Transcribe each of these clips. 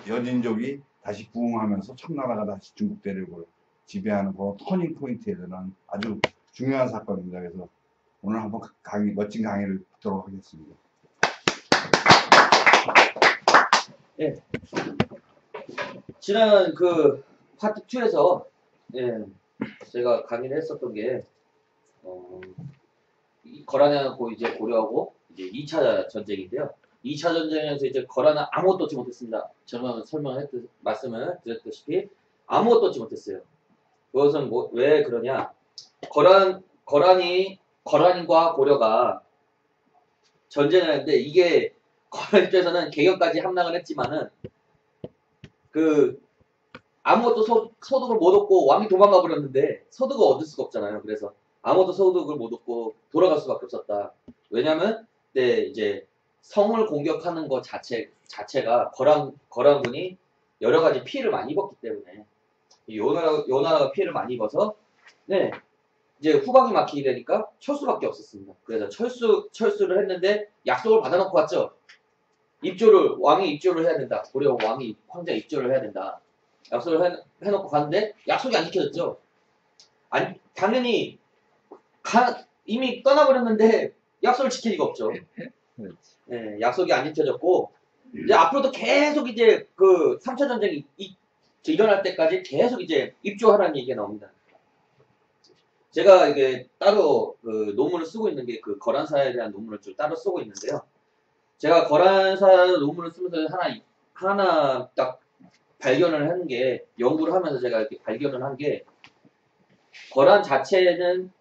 여진족이 다시 부흥하면서 청나라가 다시 중국 대륙을 지배하는 그런 터닝 포인트에 대한 아주 중요한 사건입니다. 그래서 오늘 한번 멋진 강의를 듣도록 하겠습니다. 예. 지난 그 파트 2에서 제가 강의를 했었던 게 거란하고 이제 고려하고 이제 2차 전쟁인데요. 2차 전쟁에서 이제 거란은 아무것도 얻지 못했습니다. 저는 말씀을 드렸다시피 아무것도 얻지 못했어요. 그것은 왜 그러냐? 거란인과 고려가 전쟁을 하는데 이게 거란 입장에서는 개경까지 함락을 했지만은 아무것도 소득을 못 얻고 왕이 도망가 버렸는데 소득을 얻을 수가 없잖아요. 그래서 아무것도 소득을 못 얻고 돌아갈 수밖에 없었다. 왜냐면 이제 성을 공격하는 것 자체가 거란군이 여러 가지 피해를 많이 입었기 때문에 요 나라가 피해를 많이 입어서 이제 후방이 막히게 되니까 철수밖에 없었습니다. 그래서 철수를 했는데 약속을 받아놓고 왔죠. 왕이 입조를 해야 된다. 고려 왕이 황제 입조를 해야 된다. 약속을 해놓고 갔는데 약속이 안 지켜졌죠. 당연히 이미 떠나버렸는데 약속을 지킬 리가 없죠. 약속이 안 지켜졌고 이제 앞으로도 계속 이제 그 3차 전쟁이 일어날 때까지 계속 이제 입조하라는 얘기가 나옵니다. 제가 이게 따로 그 논문을 쓰고 있는 게 그 거란사에 대한 논문을 좀 따로 쓰고 있는데요. 제가 거란사 논문을 쓰면서 하나 딱 발견을 한 게, 연구를 하면서 제가 이렇게 발견을 한 게, 거란 자체는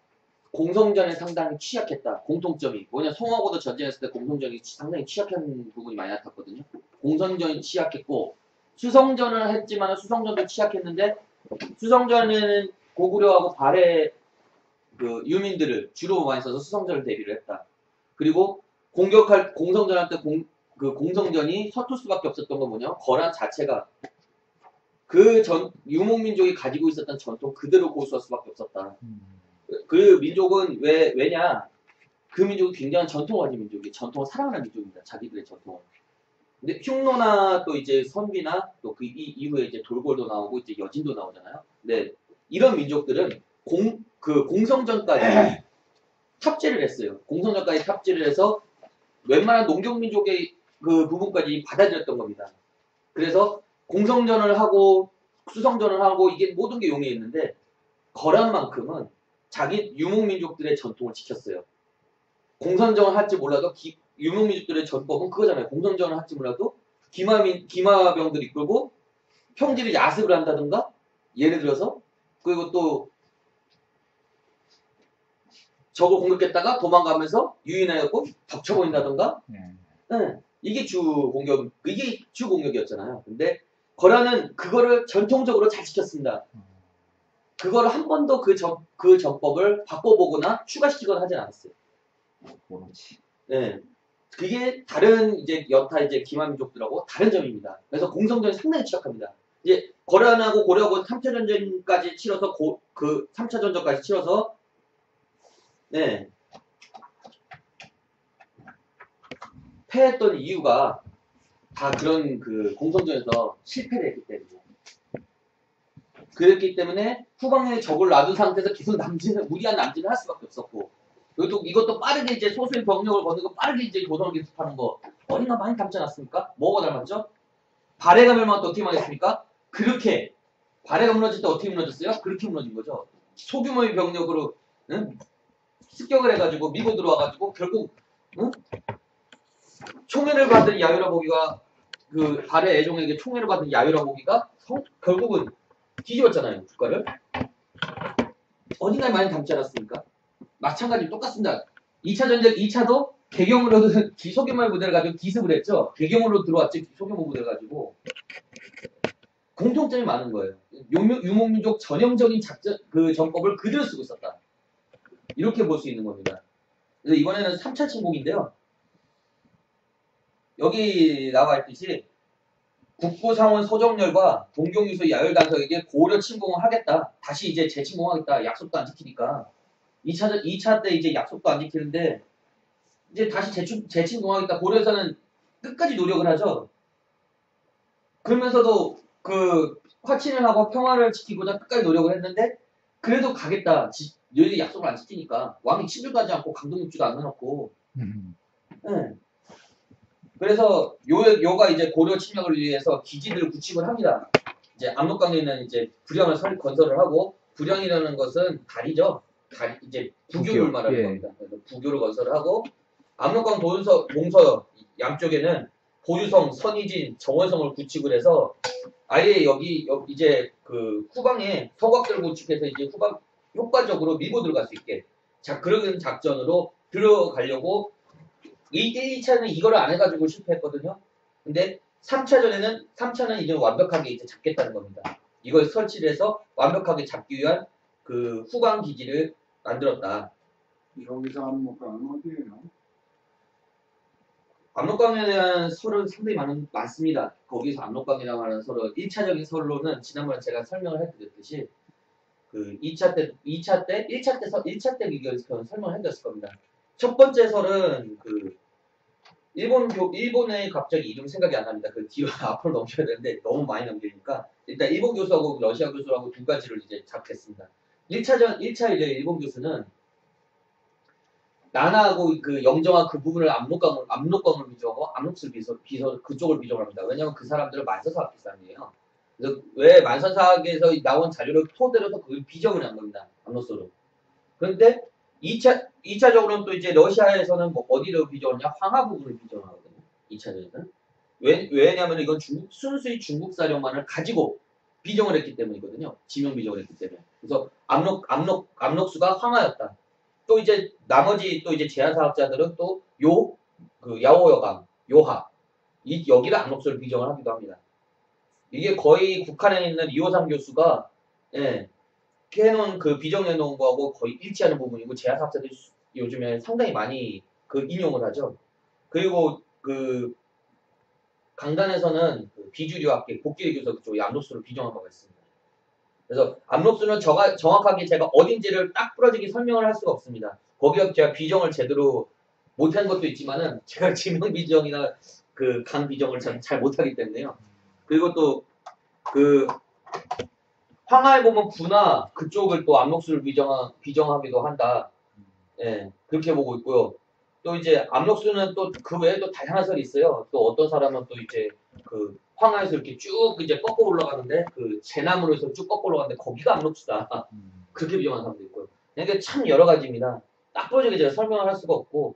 공성전에 상당히 취약했다. 공통점이 뭐냐, 송하고도 전쟁했을 때 공성전이 상당히 취약한 부분이 많이 나타났거든요. 공성전이 취약했고 수성전을 했지만 수성전도 취약했는데, 수성전에는 고구려하고 발해 그 유민들을 주로 많이 써서 수성전을 대비를 했다. 그리고 공성전할 때 그 공성전이 서툴 수밖에 없었던 건 뭐냐, 거란 자체가 유목민족이 가지고 있었던 전통 그대로 고수할 수밖에 없었다. 그 민족은 왜냐, 그 민족이 굉장한 전통을 가진 민족이에요. 전통을 사랑하는 민족입니다. 자기들의 전통을. 근데 흉노나 또 이제 선비나 또 그 이후에 이제 돌골도 나오고 이제 여진도 나오잖아요. 근데 이런 민족들은 공성전까지 탑재를 했어요. 공성전까지 탑재를 해서 웬만한 농경민족의 그 부분까지 받아들였던 겁니다. 그래서 공성전을 하고 수성전을 하고 이게 모든 게 용이했는데, 거란만큼은 자기 유목민족들의 전통을 지켰어요. 공성전을 할지 몰라도 유목민족들의 전법은 그거잖아요. 공성전을 할지 몰라도 기마병들 이끌고 평지를 야습을 한다든가, 예를 들어서, 그리고 또 적을 공격했다가 도망가면서 유인하였고 덮쳐버린다든가, 이게 주 공격이었잖아요. 근데 거란은 그거를 전통적으로 잘 지켰습니다. 그거를 한 번도 그 전법을 바꿔보거나 추가시키거나 하진 않았어요. 그게 다른 이제 여타 이제 기마민족들하고 다른 점입니다. 그래서 공성전이 상당히 취약합니다. 이제 거란하고 고려하고 3차 전쟁까지 치러서 그 3차 전쟁까지 치러서 패했던 이유가 다 그런 그 공성전에서 실패를 했기 때문에. 그랬기 때문에 후방에 적을 놔둔 상태에서 계속 무리한 남진을 할 수밖에 없었고, 그리고 이것도 빠르게 이제 소수의 병력을 거두고 빠르게 이제 도성을 계속하는 거, 어딘가 많이 닮지 않았습니까? 뭐가 닮았죠? 발해가 멸망할 때 어떻게 망했습니까? 그렇게 발해가 무너질 때 어떻게 무너졌어요? 그렇게 무너진 거죠. 소규모의 병력으로 습격을 해가지고 밀고 들어와가지고 결국 총애를 받은 야유라 보기가, 그 발해 애종에게 총애를 받은 야유라 보기가 결국은 뒤집었잖아요, 국가를. 어딘가에 많이 닮지 않았습니까? 마찬가지로 똑같습니다. 2차 전쟁 2차도 개경으로 소규모의 부대를 가지고 기습을 했죠. 개경으로 들어왔죠. 소규모 부대를 가지고. 공통점이 많은 거예요. 유목민족 전형적인 그 전법을 그대로 쓰고 있었다. 이렇게 볼 수 있는 겁니다. 그래서 이번에는 3차 침공인데요. 여기 나와 있듯이 국부상원 소정렬과 동경유소 야열단석에게 고려 침공을 하겠다. 다시 이제 재침공하겠다. 약속도 안 지키니까. 2차 때 이제 약속도 안 지키는데, 이제 다시 재침공하겠다. 고려에서는 끝까지 노력을 하죠. 그러면서도 그 화친을 하고 평화를 지키고자 끝까지 노력을 했는데 그래도 가겠다. 너희들이 약속을 안 지키니까 왕이 친절도 하지 않고 강동육지도 안 내놓고. 네. 그래서 요가 이제 고려 침략을 위해서 기지들을 구축을 합니다. 이제 압록강에는 이제 부령을 건설을 하고 부령이라는 것은 다리죠. 다리 이제 부교를 말하는 예. 겁니다. 그래서 부교를 건설을 하고 압록강 동서 양쪽에는 보유성, 선의진, 정원성을 구축을 해서 아예 여기 이제 그 후방에 성곽들을 구축해서 이제 후방 효과적으로 밀고 들어갈 수 있게 그런 작전으로 들어가려고 1차는 이거를 안 해가지고 실패했거든요. 근데 3차는 이제 완벽하게 이제 잡겠다는 겁니다. 이걸 설치를 해서 완벽하게 잡기 위한 그 후방 기지를 만들었다. 여기서 압록강은 어디예요? 압록강에 대한 설은 상당히 많습니다. 거기서 압록강이라고 하는 설은 1차적인 설로는 지난번에 제가 설명을 해드렸듯이 그 1차 때 이걸 설명을 해드렸을 겁니다. 첫 번째 설은 그 일본의 갑자기 이름 생각이 안 납니다. 그 뒤로 앞으로 넘겨야 되는데 너무 많이 넘기니까 일단 일본 교수하고 러시아 교수하고 두 가지를 이제 잡겠습니다. 1차 이제 일본 교수는 나나하고 그 영정한 그 부분을 압록강을 비정하고 압록수를 그쪽을 비정을 합니다. 왜냐하면 그 사람들은 만선사학기 사람이에요. 그래서 왜 만선사학에서 나온 자료를 토대로 해서 그걸 비정을 한 겁니다. 압록수로. 그런데 2차적으로는 또 이제 러시아에서는 뭐 어디로 비정하냐? 황하 부분을 비정하거든요. 2차적으로는. 왜냐하면 이건 순수히 중국 사령만을 가지고 비정을 했기 때문이거든요. 지명 비정을 했기 때문에. 그래서 압록수가 황하였다. 또 이제 나머지 또 이제 제한사학자들은 또 그 야오여강, 요하 여기를 압록수를 비정을 하기도 합니다. 이게 거의 북한에 있는 이호삼 교수가 해놓은 그 비정해놓은 거하고 거의 일치하는 부분이고 제한사학자들이 요즘에 상당히 많이 그 인용을 하죠. 그리고 그 강단에서는 그 비주류학계 복길의 교수 그쪽 압록수를 비정한 바가 있습니다. 그래서 압록수는 정확하게 제가 어딘지를 딱 부러지게 설명을 할 수가 없습니다. 거기가 제가 비정을 제대로 못한 것도 있지만은 제가 지명 비정이나 그 강 비정을 잘 못하기 때문에요. 그리고 또 그 황하에 보면 분화 그쪽을 또 압록수를 비정하기도 한다. 예, 그렇게 보고 있고요. 또 이제 압록수는 또 그 외에 또 다양한 설이 있어요. 또 어떤 사람은 또 이제 그 황하에서 이렇게 쭉 이제 꺾어 올라가는데 그 제남으로 해서 쭉 꺾어 올라가는데 거기가 압록수다. 그렇게 비정하는 사람도 있고요. 그러니까 참 여러 가지입니다. 딱 부러지게 제가 설명을 할 수가 없고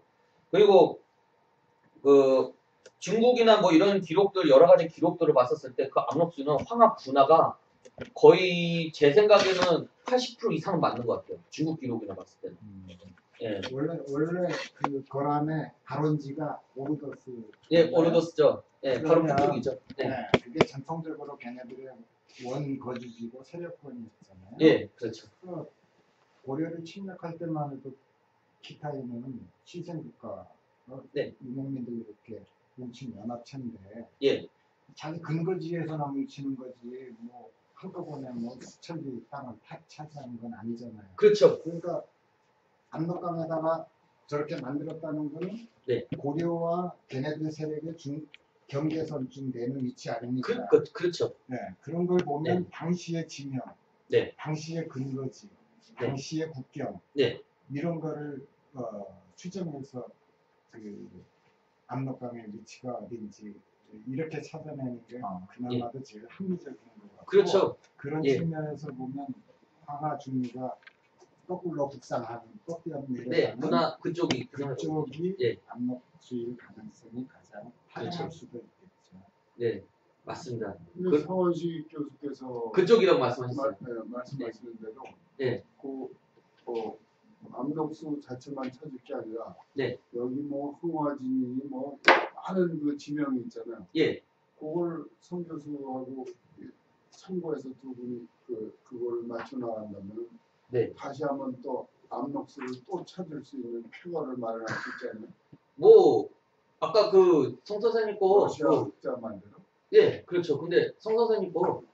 그리고 그 중국이나 뭐 이런 기록들 여러 가지 기록들을 봤었을 때 그 압록수는 황하 분화가 거의 제 생각에는 80% 이상은 맞는 것 같아요. 중국 기록이나 봤을 때는. 예. 원래 그 거란의 발원지가 오르도스. 예, 오르도스죠. 예, 바로 그러면, 그쪽이죠. 예. 네, 그게 전통적으로 걔네들의 원 거주지고 세력권이었잖아요. 예, 그렇죠. 그 고려를 침략할 때만 해도 기타 있는 시생국가, 네. 유목민들 이렇게 뭉친 연합체인데 예, 자기 근거지에서나 뭉치는 거지 뭐 한꺼번에 뭐 수천 리 땅을 차지하는 건 아니잖아요. 그렇죠. 그러니까 압록강에다가 저렇게 만들었다는 거는 네. 고려와 걔네들 세력의 경계선쯤 되는 위치 아닙니까? 그렇죠. 네, 그런 걸 보면 네. 당시의 지명, 네. 당시의 근거지, 네. 당시의 국경 네. 이런 거를 추정해서 그 압록강의 위치가 어딘지 이렇게 찾아내는 게 그나마도 제일 합리적인 것 같고 그렇죠. 그런 예. 측면에서 보면 황하 중위가 거꾸로 북상하는 꺾여 네, 내려가는 그쪽이 예. 압록수일 가능성이 가장 그렇죠. 다양할 수도 있겠죠. 네, 맞습니다. 근데 서원식 교수께서 그쪽이라고 말씀하셨어요. 말씀하시는 대로 네. 압록수 자체만 찾을 게 아니라 네. 여기 뭐 흥화진이 뭐 많은 그 지명이 있잖아요. 예. 그걸 성 교수하고 참고해서 두 분이 그걸 맞춰 나간다면 네. 다시 한번 또 압록수를 또 찾을 수 있는 표거를 마련할 수 있잖아요. 뭐 아까 그 성 선생님 거 러시아 국자만 대로. 예, 그렇죠. 근데 성 선생님 거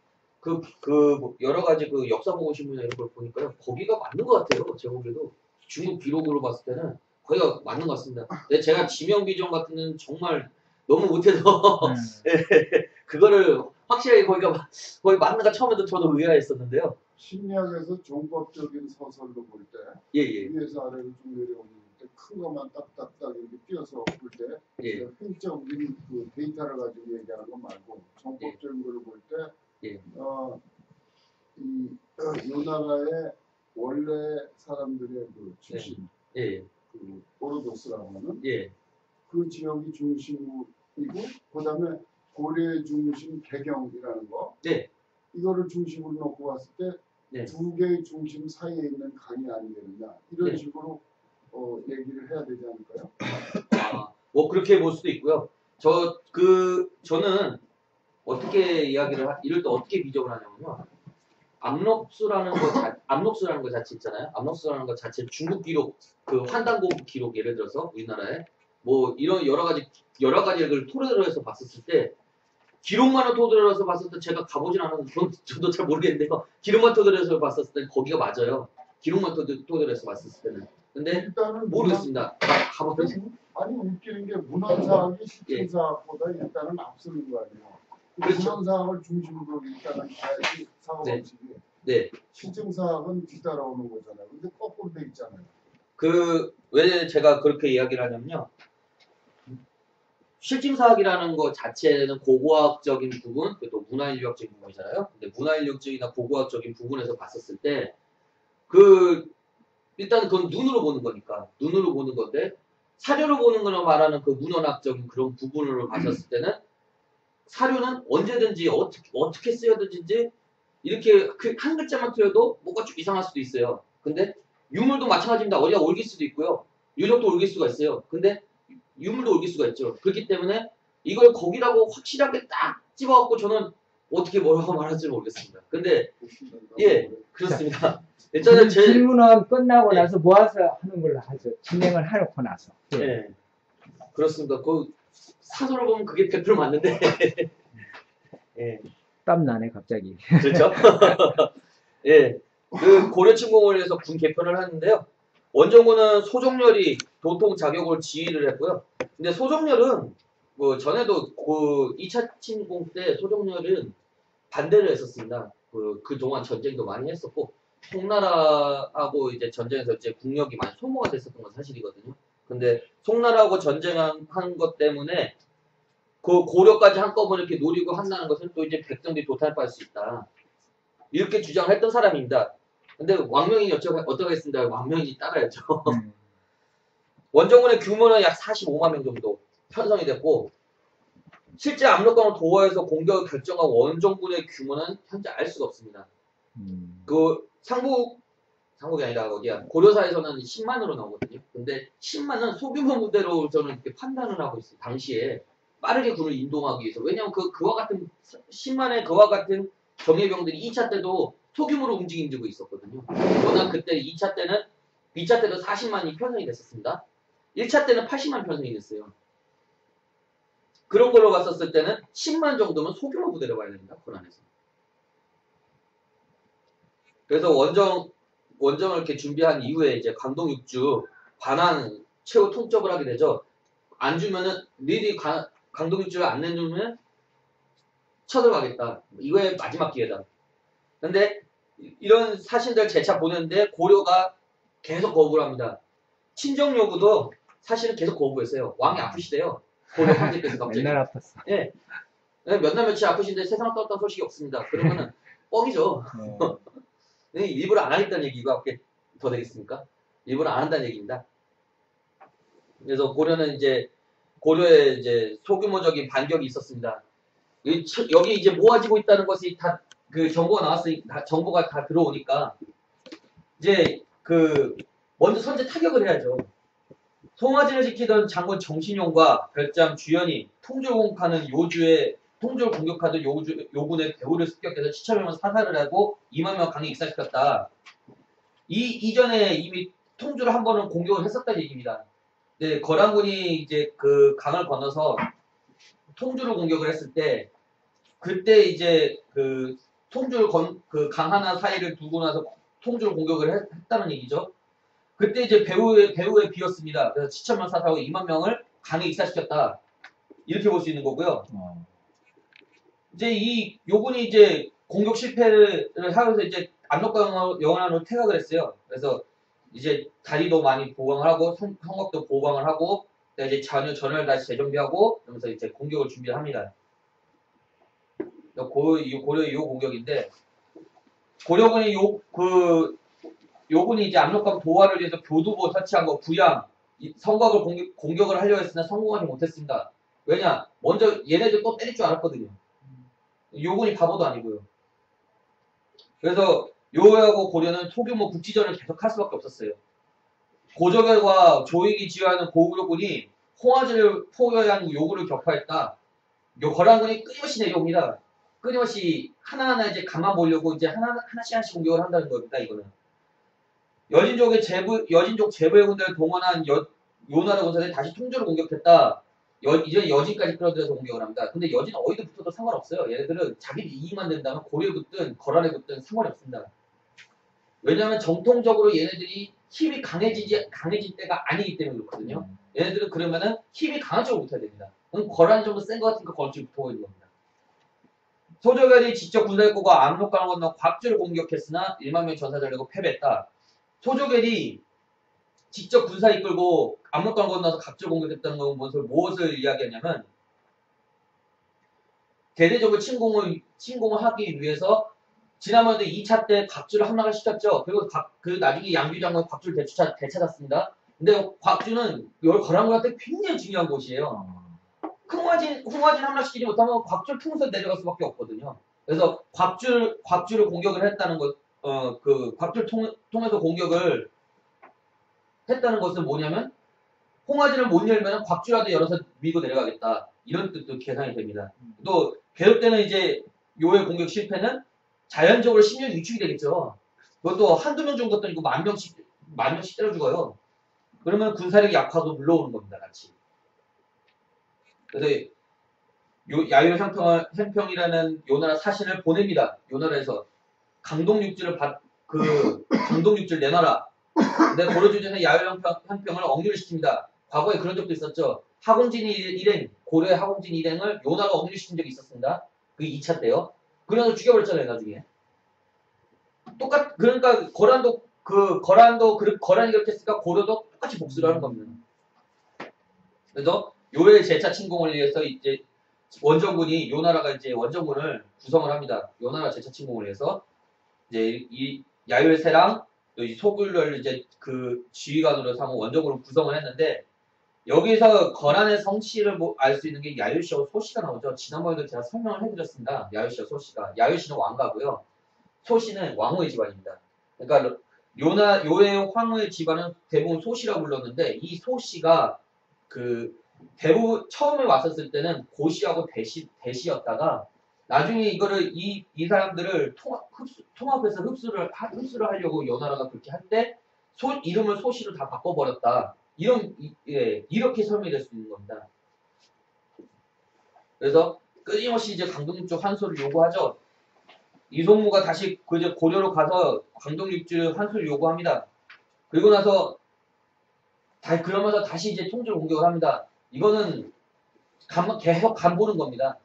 뭐 여러 가지 그 역사 보고 신문 이런 걸 보니까요. 거기가 맞는 것 같아요. 제가 보기에도 중국 기록으로 봤을 때는 거기가 맞는 것 같습니다. 근데 제가 지명 비정 같은 데는 정말 너무 못해서 그거를 확실하게 거기 맞는가 처음에도 저도 의아했었는데요. 심리학에서 종법적인 서술로 볼 때 예, 예. 위에서 아래로 쭉 내려오는 때 큰 것만 딱딱딱 이렇게 띄어서 볼 때 예. 획적인 그 데이터를 가지고 얘기하는 거 말고 종법적인 거를 볼 때 예. 이 나라의 원래 사람들의 그 출신, 예. 그 오르도스라고 하는 예. 그 지역이 중심이고 그다음에 고려의 중심 배경이라는 거 네. 이거를 중심으로 놓고 봤을 때 네. 두 개의 중심 사이에 있는 강이 아니겠느냐 이런 네. 식으로 얘기를 해야 되지 않을까요? 뭐 그렇게 볼 수도 있고요. 저는 어떻게 이럴 때 어떻게 비적을 하냐면요. 암록수라는 거 자체 있잖아요. 암록수라는 거 자체 중국 기록, 그 환단고국 기록 예를 들어서 우리나라에 뭐 이런 여러 가지를 토대로 해서 봤었을 때 기록만을 토대로 해서 봤을 때 제가 가보진 않았는데 저도 잘 모르겠는데요. 기록만 토대로 해서 봤었을 때 거기가 맞아요. 기록만 토대로 해서 봤었을 때는. 근데 일단은 모르겠습니다. 가보세요. 아니 웃기는 게 문헌사학이 실증사학보다 일단은 앞서는 거 아니에요. 그렇죠. 문헌사학을 중심으로 일단은 가야지 사고 네. 방식이 네. 실증사학은 뒤따라오는 거잖아요. 근데 거꾸로 돼 있잖아요. 왜 제가 그렇게 이야기를 하냐면요. 실증사학이라는 것 자체는 고고학적인 부분, 또 문화인류학적인 부분이잖아요. 근데 문화인류학적이나 고고학적인 부분에서 봤었을 때, 일단 그건 눈으로 보는 거니까. 눈으로 보는 건데, 사료로 보는 거는 말하는 그 문헌학적인 그런 부분으로 봤었을 때는, 사료는 언제든지 어떻게 쓰여든지, 이렇게 한 글자만 틀려도 뭔가 좀 이상할 수도 있어요. 근데, 유물도 마찬가지입니다. 어디가 옮길 수도 있고요. 유적도 옮길 수가 있어요. 근데, 유물도 옮길 수가 있죠. 그렇기 때문에 이걸 거기라고 확실하게 딱 집어갖고 저는 어떻게 뭐라고 말할지 모르겠습니다. 근데 예 그렇습니다. 일단은 질문은 끝나고 예. 나서 모아서 하는 걸로 하죠. 진행을 해놓고 나서. 예 그렇습니다. 그 사도로 보면 그게 100% 맞는데 예 땀나네 갑자기. 그렇죠. 예 그 고려침공을 위해서 군 개편을 하는데요. 원정군은 소종렬이 도통 자격을 지휘를 했고요. 근데 소종렬은 뭐 전에도 그 2차 침공 때 소종렬은 반대를 했었습니다. 그동안 전쟁도 많이 했었고 송나라하고 이제 전쟁에서 이제 국력이 많이 소모가 됐었던 건 사실이거든요. 근데 송나라하고 전쟁한 것 때문에 그 고려까지 한꺼번에 이렇게 노리고 한다는 것은 또 이제 백성들이 도탈할 수 있다. 이렇게 주장했던 사람입니다. 근데 왕명인이 어떻게 했습니다. 왕명인이 따라했죠. 원정군의 규모는 약 45만 명 정도 편성이 됐고 실제 압록강을 도하해서 공격을 결정한 원정군의 규모는 현재 알 수가 없습니다. 그 상국이 아니라 어디야 고려사에서는 10만으로 나오거든요. 근데 10만은 소규모 무대로 저는 이렇게 판단을 하고 있어요. 당시에 빠르게 군을 인도하기 위해서. 왜냐하면 그와 같은 10만의 그와 같은 정예병들이 2차 때도 소규모로 움직이고 있었거든요. 워낙 그때 2차 때는 2차 때도 40만이 편성이 됐었습니다. 1차 때는 80만 편성이 됐어요. 그런 걸로 봤었을 때는 10만 정도면 소규모 부대로 봐야 됩니다. 고난에서. 그래서 원정을 이렇게 준비한 이후에 이제 광동 육주 관한 최후 통첩을 하게 되죠. 안 주면은 너희들이 광동 육주를 안 내주면 쳐들어가겠다. 이거의 마지막 기회다. 근데 이런 사신들 재차 보냈는데 고려가 계속 거부를 합니다. 친정 요구도 사실은 계속 거부했어요. 왕이 아프시대요. 고려 황제께서 갑자기. 맨날 아팠어. 예. 몇 날 며칠 아프신데 세상을 떴다는 소식이 없습니다. 그러면은 뻥이죠. 일부러 안 하겠다는 얘기가 더 되겠습니까? 일부러 안 한다는 얘기입니다. 그래서 고려의 이제 소규모적인 반격이 있었습니다. 여기 이제 모아지고 있다는 것이 다 그 정보가 정보가 다 들어오니까 이제 먼저 선제 타격을 해야죠. 송화진을 지키던 장군 정신용과 별장 주연이 통조를 공격하던 요군의 배후를 습격해서 7,000명을 사살을 하고 2만 명 강에 익사시켰다. 이전에 이미 통조를 한 번은 공격을 했었다는 얘기입니다. 네, 거란군이 이제 그 강을 건너서 통주를 공격을 했을 때 그때 이제 강 하나 사이를 두고 나서 통주를 공격을 했다는 얘기죠. 그때 이제 배후에 비었습니다. 그래서 7,000명 사살하고 2만 명을 강에 익사시켰다. 이렇게 볼 수 있는 거고요. 이제 이 요군이 이제 공격 실패를 하면서 이제 압록강 영원한으로 퇴각을 했어요. 그래서 이제 다리도 많이 보강을 하고 성곽도 보강을 하고 이제 전열을 다시 재정비하고 그러면서 이제 공격을 준비를 합니다. 고려의 요 공격인데 고려군이 요군이 이제 압록강 도하를 위해서 교두보 설치한 거 부양 성곽을 공격을 하려 했으나 성공하지 못했습니다. 왜냐 먼저 얘네들 또 때릴 줄 알았거든요. 요군이 바보도 아니고요. 그래서 요하고 고려는 소규모 국지전을 계속 할 수밖에 없었어요. 고조결과 조익이 지휘하는 고구려군이 홍화지를 포위한 요구를 격파했다. 요 거란군이 끊임없이 내려옵니다. 끊임없이 하나하나 이제 감아 보려고 이제 하나씩 공격을 한다는 겁니다. 이거는 여진족 제부해군들을 동원한 요나라 군사들이 다시 통조를 공격했다. 이제 여진까지 끌어들여서 공격을 합니다. 근데 여진 어디도 붙어도 상관없어요. 얘네들은 자기 이익만 된다면 고려에 붙든 거란에 붙든 상관이 없습니다. 왜냐하면 정통적으로 얘네들이 힘이 강해질 때가 아니기 때문에 그렇거든요. 얘네들은 그러면은 힘이 강한 쪽으로 붙어야 됩니다. 그럼 거란이 좀 더 센 것 같으니까 거란 쪽에 붙어 있는 겁니다. 소조결이 직접 군사를 꾸고 압록강을 건너 곽주를 공격했으나 1만 명의 전사를 내고 패배했다. 소조결이 직접 군사 이끌고 압록강 건너서 곽주를 공격했다는 건 무엇을 이야기하냐면 대대적으로 침공을 하기 위해서 지난번에 2차 때 곽주를 함락을 시켰죠. 그리고 나중에 양규장군 곽주를 되찾았습니다. 근데 곽주는 거란군한테 굉장히 중요한 곳이에요. 홍화진 함락시키지 못하면 곽주를 통해서 내려갈 수밖에 없거든요. 그래서 곽주를 공격을 했다는 것, 곽주를 통해서 공격을 했다는 것은 뭐냐면 홍화진을 못 열면 곽주라도 열어서 밀고 내려가겠다. 이런 뜻도 계산이 됩니다. 또 계속되는 이제 요의 공격 실패는 자연적으로 심령 위축이 되겠죠. 그것도 한두 명 정도 아니고 만 명씩 때려 죽어요. 그러면 군사력이 약화도 물러오는 겁니다. 같이. 그래서 야유 행평이라는 요나라 사신을 보냅니다. 요나라에서 강동육지를 내놔라. 근데 고려주제는 야유 행평을 억류를 시킵니다. 과거에 그런 적도 있었죠. 고려의 하공진 일행을 요나가 억류 시킨 적이 있었습니다. 그 2차 때요. 그래서 죽여버렸잖아요, 나중에. 그러니까 거란이 그렇게 했으니까 고려도 똑같이 복수를 하는 겁니다. 그래서 요의 제차 침공을 위해서 이제 요나라가 이제 원정군을 구성을 합니다. 요나라 제차 침공을 위해서 이제 이 야유의 세랑 또 이 소굴을 이제 그 지휘관으로 삼은 원정군을 구성을 했는데 여기서 거란의 성씨를 알 수 있는 게 야유씨하고 소씨가 나오죠. 지난번에도 제가 설명을 해드렸습니다. 야유씨와 소씨가. 야유씨는 왕가고요. 소씨는 왕후의 집안입니다. 그러니까 요의 황후의 집안은 대부분 소씨라고 불렀는데 이 소씨가 대부분 처음에 왔었을 때는 고씨하고 대씨였다가 나중에 이거를 이 사람들을 통합해서 흡수를 하려고 요나라가 그렇게 할 때 이름을 소씨로 다 바꿔버렸다. 이렇게 설명이 될 수 있는 겁니다. 그래서 끊임없이 이제 강동육주 환수를 요구하죠. 이송무가 다시 고려로 가서 강동육주 환수를 요구합니다. 그리고 나서 그러면서 다시 이제 통주를 공격을 합니다. 이거는 계속 간 보는 겁니다.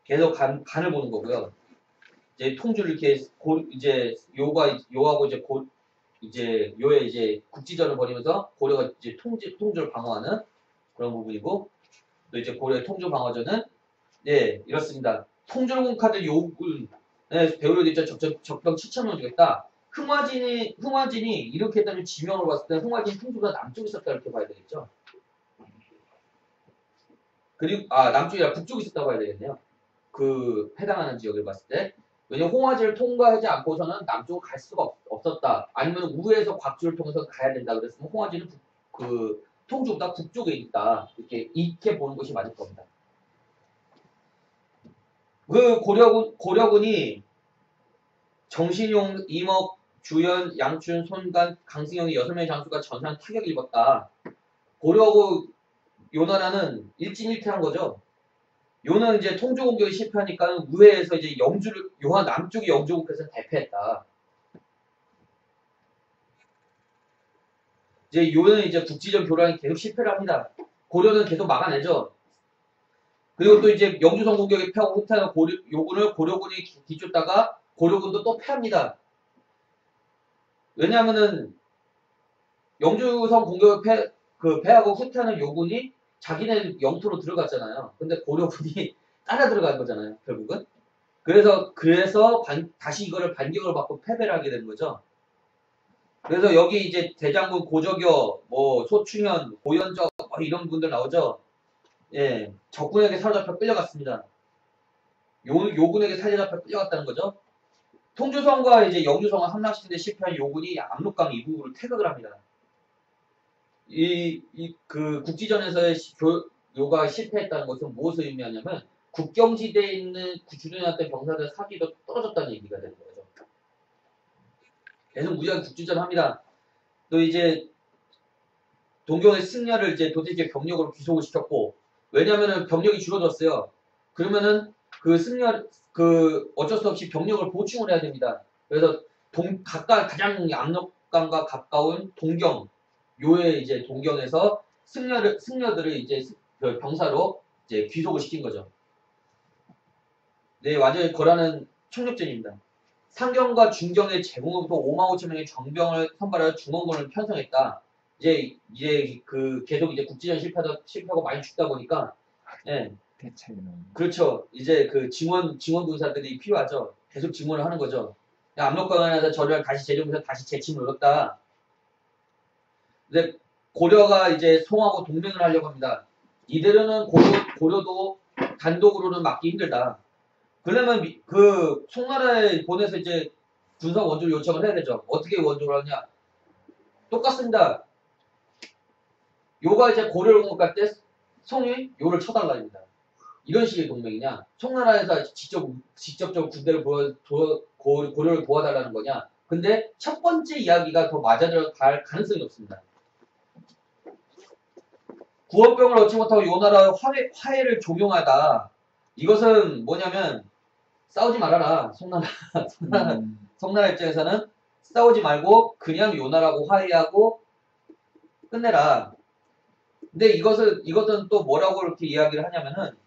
계속 간을 보는 거고요. 이제 통주를 이렇게 이제 요하고 이제 요의 이제 국지전을 벌이면서 고려가 이제 통주를 방어하는 그런 부분이고 또 이제 고려의 통주 방어전은 이렇습니다. 통주공 카드 요군 배우려도 있죠. 적병 7,000명 주겠다. 흥화진이 이렇게 했다면 지명으로 봤을 때 흥화진 통주가 남쪽에 있었다 이렇게 봐야 되겠죠. 그리고 남쪽이 아니라 북쪽에 있었다고 봐야 되겠네요. 해당하는 지역을 봤을 때. 왜냐면 홍화지를 통과하지 않고서는 남쪽을 갈 수가 없었다. 아니면 우회에서 곽주를 통해서 가야 된다. 그랬으면 홍화지는 통주보다 북쪽에 있다. 이렇게 보는 것이 맞을 겁니다. 고려군이 정신용, 이목, 주연, 양춘, 손간, 강승영이 6명의 장수가 전사한 타격을 입었다. 고려하고 요나라는 일진일퇴한 거죠. 요는 이제 통주 공격이 실패하니까 우회에서 이제 남쪽이 영주국에서 대패했다. 이제 요는 이제 국지적 교란이 계속 실패를 합니다. 고려는 계속 막아내죠. 그리고 또 이제 영주성 공격에 패하고 후퇴하는 요군을 고려군이 뒤쫓다가 고려군도 또 패합니다. 왜냐하면은 영주성 공격에 패하고 후퇴하는 요군이 자기네 영토로 들어갔잖아요. 근데 고려군이 따라 들어간 거잖아요, 결국은. 그래서 다시 이거를 반격을 받고 패배를 하게 된 거죠. 그래서 여기 이제 대장군 고저교, 뭐 소충현, 고현적 뭐 이런 분들 나오죠. 예, 적군에게 사로잡혀 끌려갔습니다. 요군에게 사로잡혀 끌려갔다는 거죠. 통주성과 이제 영주성을 함락시키는데 실패한 요군이 압록강 이북으로 퇴각을 합니다. 그 국지전에서의 요가 실패했다는 것은 무엇을 의미하냐면 국경지대에 있는 주둔해왔던 병사들 사기가 떨어졌다는 얘기가 되는 거죠. 계속 무리하게 국지전 합니다. 또 이제 동경의 승려를 이제 도대체 병력으로 귀속을 시켰고, 왜냐면은 병력이 줄어들었어요. 그러면은 어쩔 수 없이 병력을 보충을 해야 됩니다. 그래서 가장 압록강과 가까운 동경, 요의 이제 동경에서 승려들을 이제 병사로 이제 귀속을 시킨 거죠. 네, 완전히 거라는 총력전입니다. 상경과 중경의 제공으로부터 5만 5천 명의 정병을 선발하여 중원군을 편성했다. 이제 계속 이제 국지전 실패하고 많이 죽다 보니까, 예. 대차이는. 그렇죠. 이제 증원 군사들이 필요하죠. 계속 증원을 하는 거죠. 압록강에서 저를 다시 재정해서 다시 재침을 얻었다. 근데 고려가 이제 송하고 동맹을 하려고 합니다. 이대로는 고려도 단독으로는 막기 힘들다. 그러면 송나라에 보내서 이제 군사 원조를 요청을 해야 되죠. 어떻게 원조를 하냐? 똑같습니다. 요가 이제 고려를 공격할 때 송이 요를 쳐달라입니다. 이런 식의 동맹이냐? 송나라에서 직접적으로 군대를 고려를 도와달라는 거냐? 근데 첫 번째 이야기가 더 맞아들어갈 가능성이 높습니다. 구원병을 얻지 못하고 요나라 화해를 종용하다. 이것은 뭐냐면 싸우지 말아라. 송나라 입장에서는 싸우지 말고 그냥 요나라고 화해하고 끝내라. 근데 이것은 또 뭐라고 이렇게 이야기를 하냐면은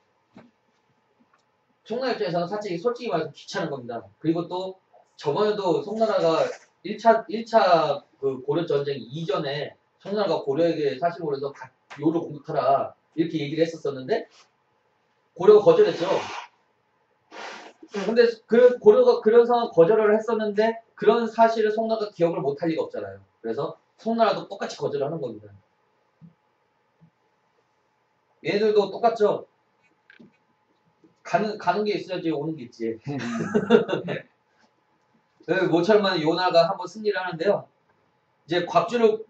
송나라 입장에서는 솔직히 말해서 귀찮은 겁니다. 그리고 또 저번에도 송나라가 1차 그 고려 전쟁 이전에 송나라가 고려에게 사실을 해서 요를 공격하라 이렇게 얘기를 했었었는데 고려가 거절했죠. 근데 고려가 그런 상황 거절을 했었는데 그런 사실을 송나라가 기억을 못할 리가 없잖아요. 그래서 송나라도 똑같이 거절을 하는 겁니다. 얘들도 똑같죠. 가는 게 있어야지 오는 게 있지. 모처럼 요나가 한번 승리를 하는데요. 이제 곽주를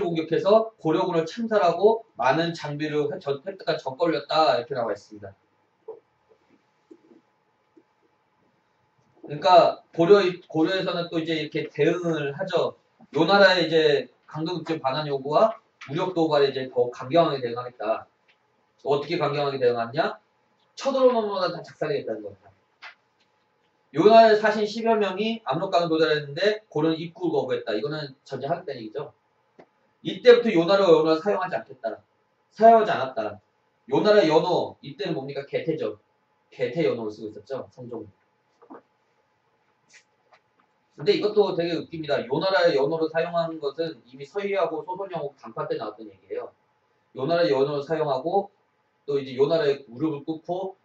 공격해서 고려군을 참살하고 많은 장비를 획득한 적걸렸다 이렇게 나와 있습니다. 그러니까 고려에서는 또 이제 이렇게 대응을 하죠. 요나라의 이제 강경국제 반환 요구와 무력 도발에 이제 더 강경하게 대응하겠다. 어떻게 강경하게 대응하느냐? 쳐들어오는 다 작살내겠다는 겁니다. 요나라의 사신 10여 명이 압록강을 도달했는데 고려는 입구를 거부했다. 이거는 전쟁하겠다는 얘기죠. 이때부터 요나라 사용하지 않았다. 요나라 연호, 이때는 뭡니까? 개태죠. 개태 연호를 쓰고 있었죠. 성종. 근데 이것도 되게 웃깁니다. 요나라의 연호를 사용한 것은 이미 서희하고 소선영하고 단판 때 나왔던 얘기예요. 요나라의 연호를 사용하고 또 이제 요나라의 무릎을 꿇고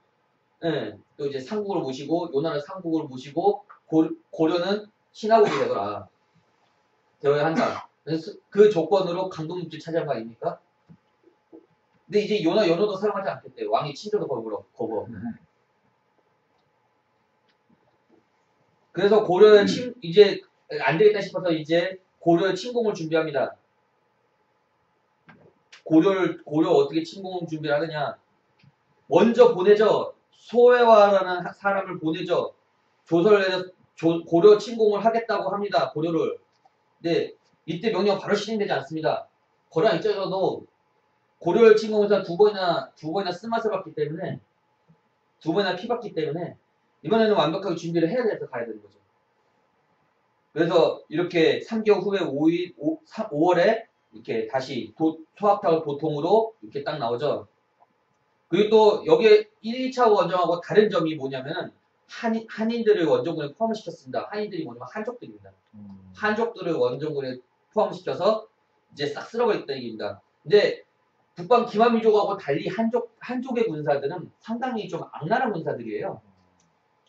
또 이제 상국을 모시고 요나라 상국을 모시고 고려는 신하국이 되어야 한다. 그래서 그 조건으로 강동육지 차지한 거 아닙니까? 근데 이제 연호도 사용하지 않겠대요. 왕이 친절도 거부하고. 그래서 고려의 이제 안 되겠다 싶어서 이제 고려의 침공을 준비합니다. 고려 어떻게 침공을 준비를 하느냐? 먼저 보내죠. 소회화라는 사람을 보내죠. 조설에서 고려 침공을 하겠다고 합니다. 고려를. 근데 이때 명령 바로 실행되지 않습니다. 거란 입장에서도 고려를 침공해서 두 번이나 쓴맛을 봤기 때문에 두 번이나 피봤기 때문에 이번에는 완벽하게 준비를 해야 돼서 가야 되는 거죠. 그래서 이렇게 3개월 후에 5월에 이렇게 다시 소합탑을 보통으로 이렇게 딱 나오죠. 그리고 또 여기에 1, 2차 원정하고 다른 점이 뭐냐면 한인들을 원정군에 포함시켰습니다. 한인들이 뭐냐면 한족들입니다. 한족들을 원정군에 포함시켜서 이제 싹 쓸어버렸다는 얘기입니다. 근데 북방 기마민족하고 달리 한족의 군사들은 상당히 좀 악랄한 군사들이에요.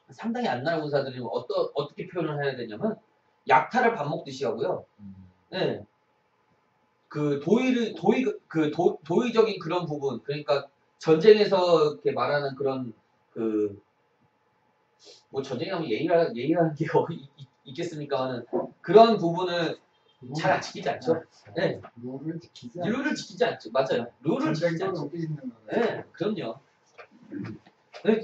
상당히 악랄한 군사들이 어떻게 표현을 해야 되냐면 약탈을 밥 먹듯이 하고요. 네. 그 도의적인 그런 부분, 그러니까 전쟁에서 이렇게 말하는 그런 뭐 전쟁에 하면 예의라는 게 있겠습니까? 하는 그런 부분을 잘 안 지키지 않죠. 네. 룰을 지키지 않죠. 맞아요. 룰을 지키지 않죠. 네, 그럼요.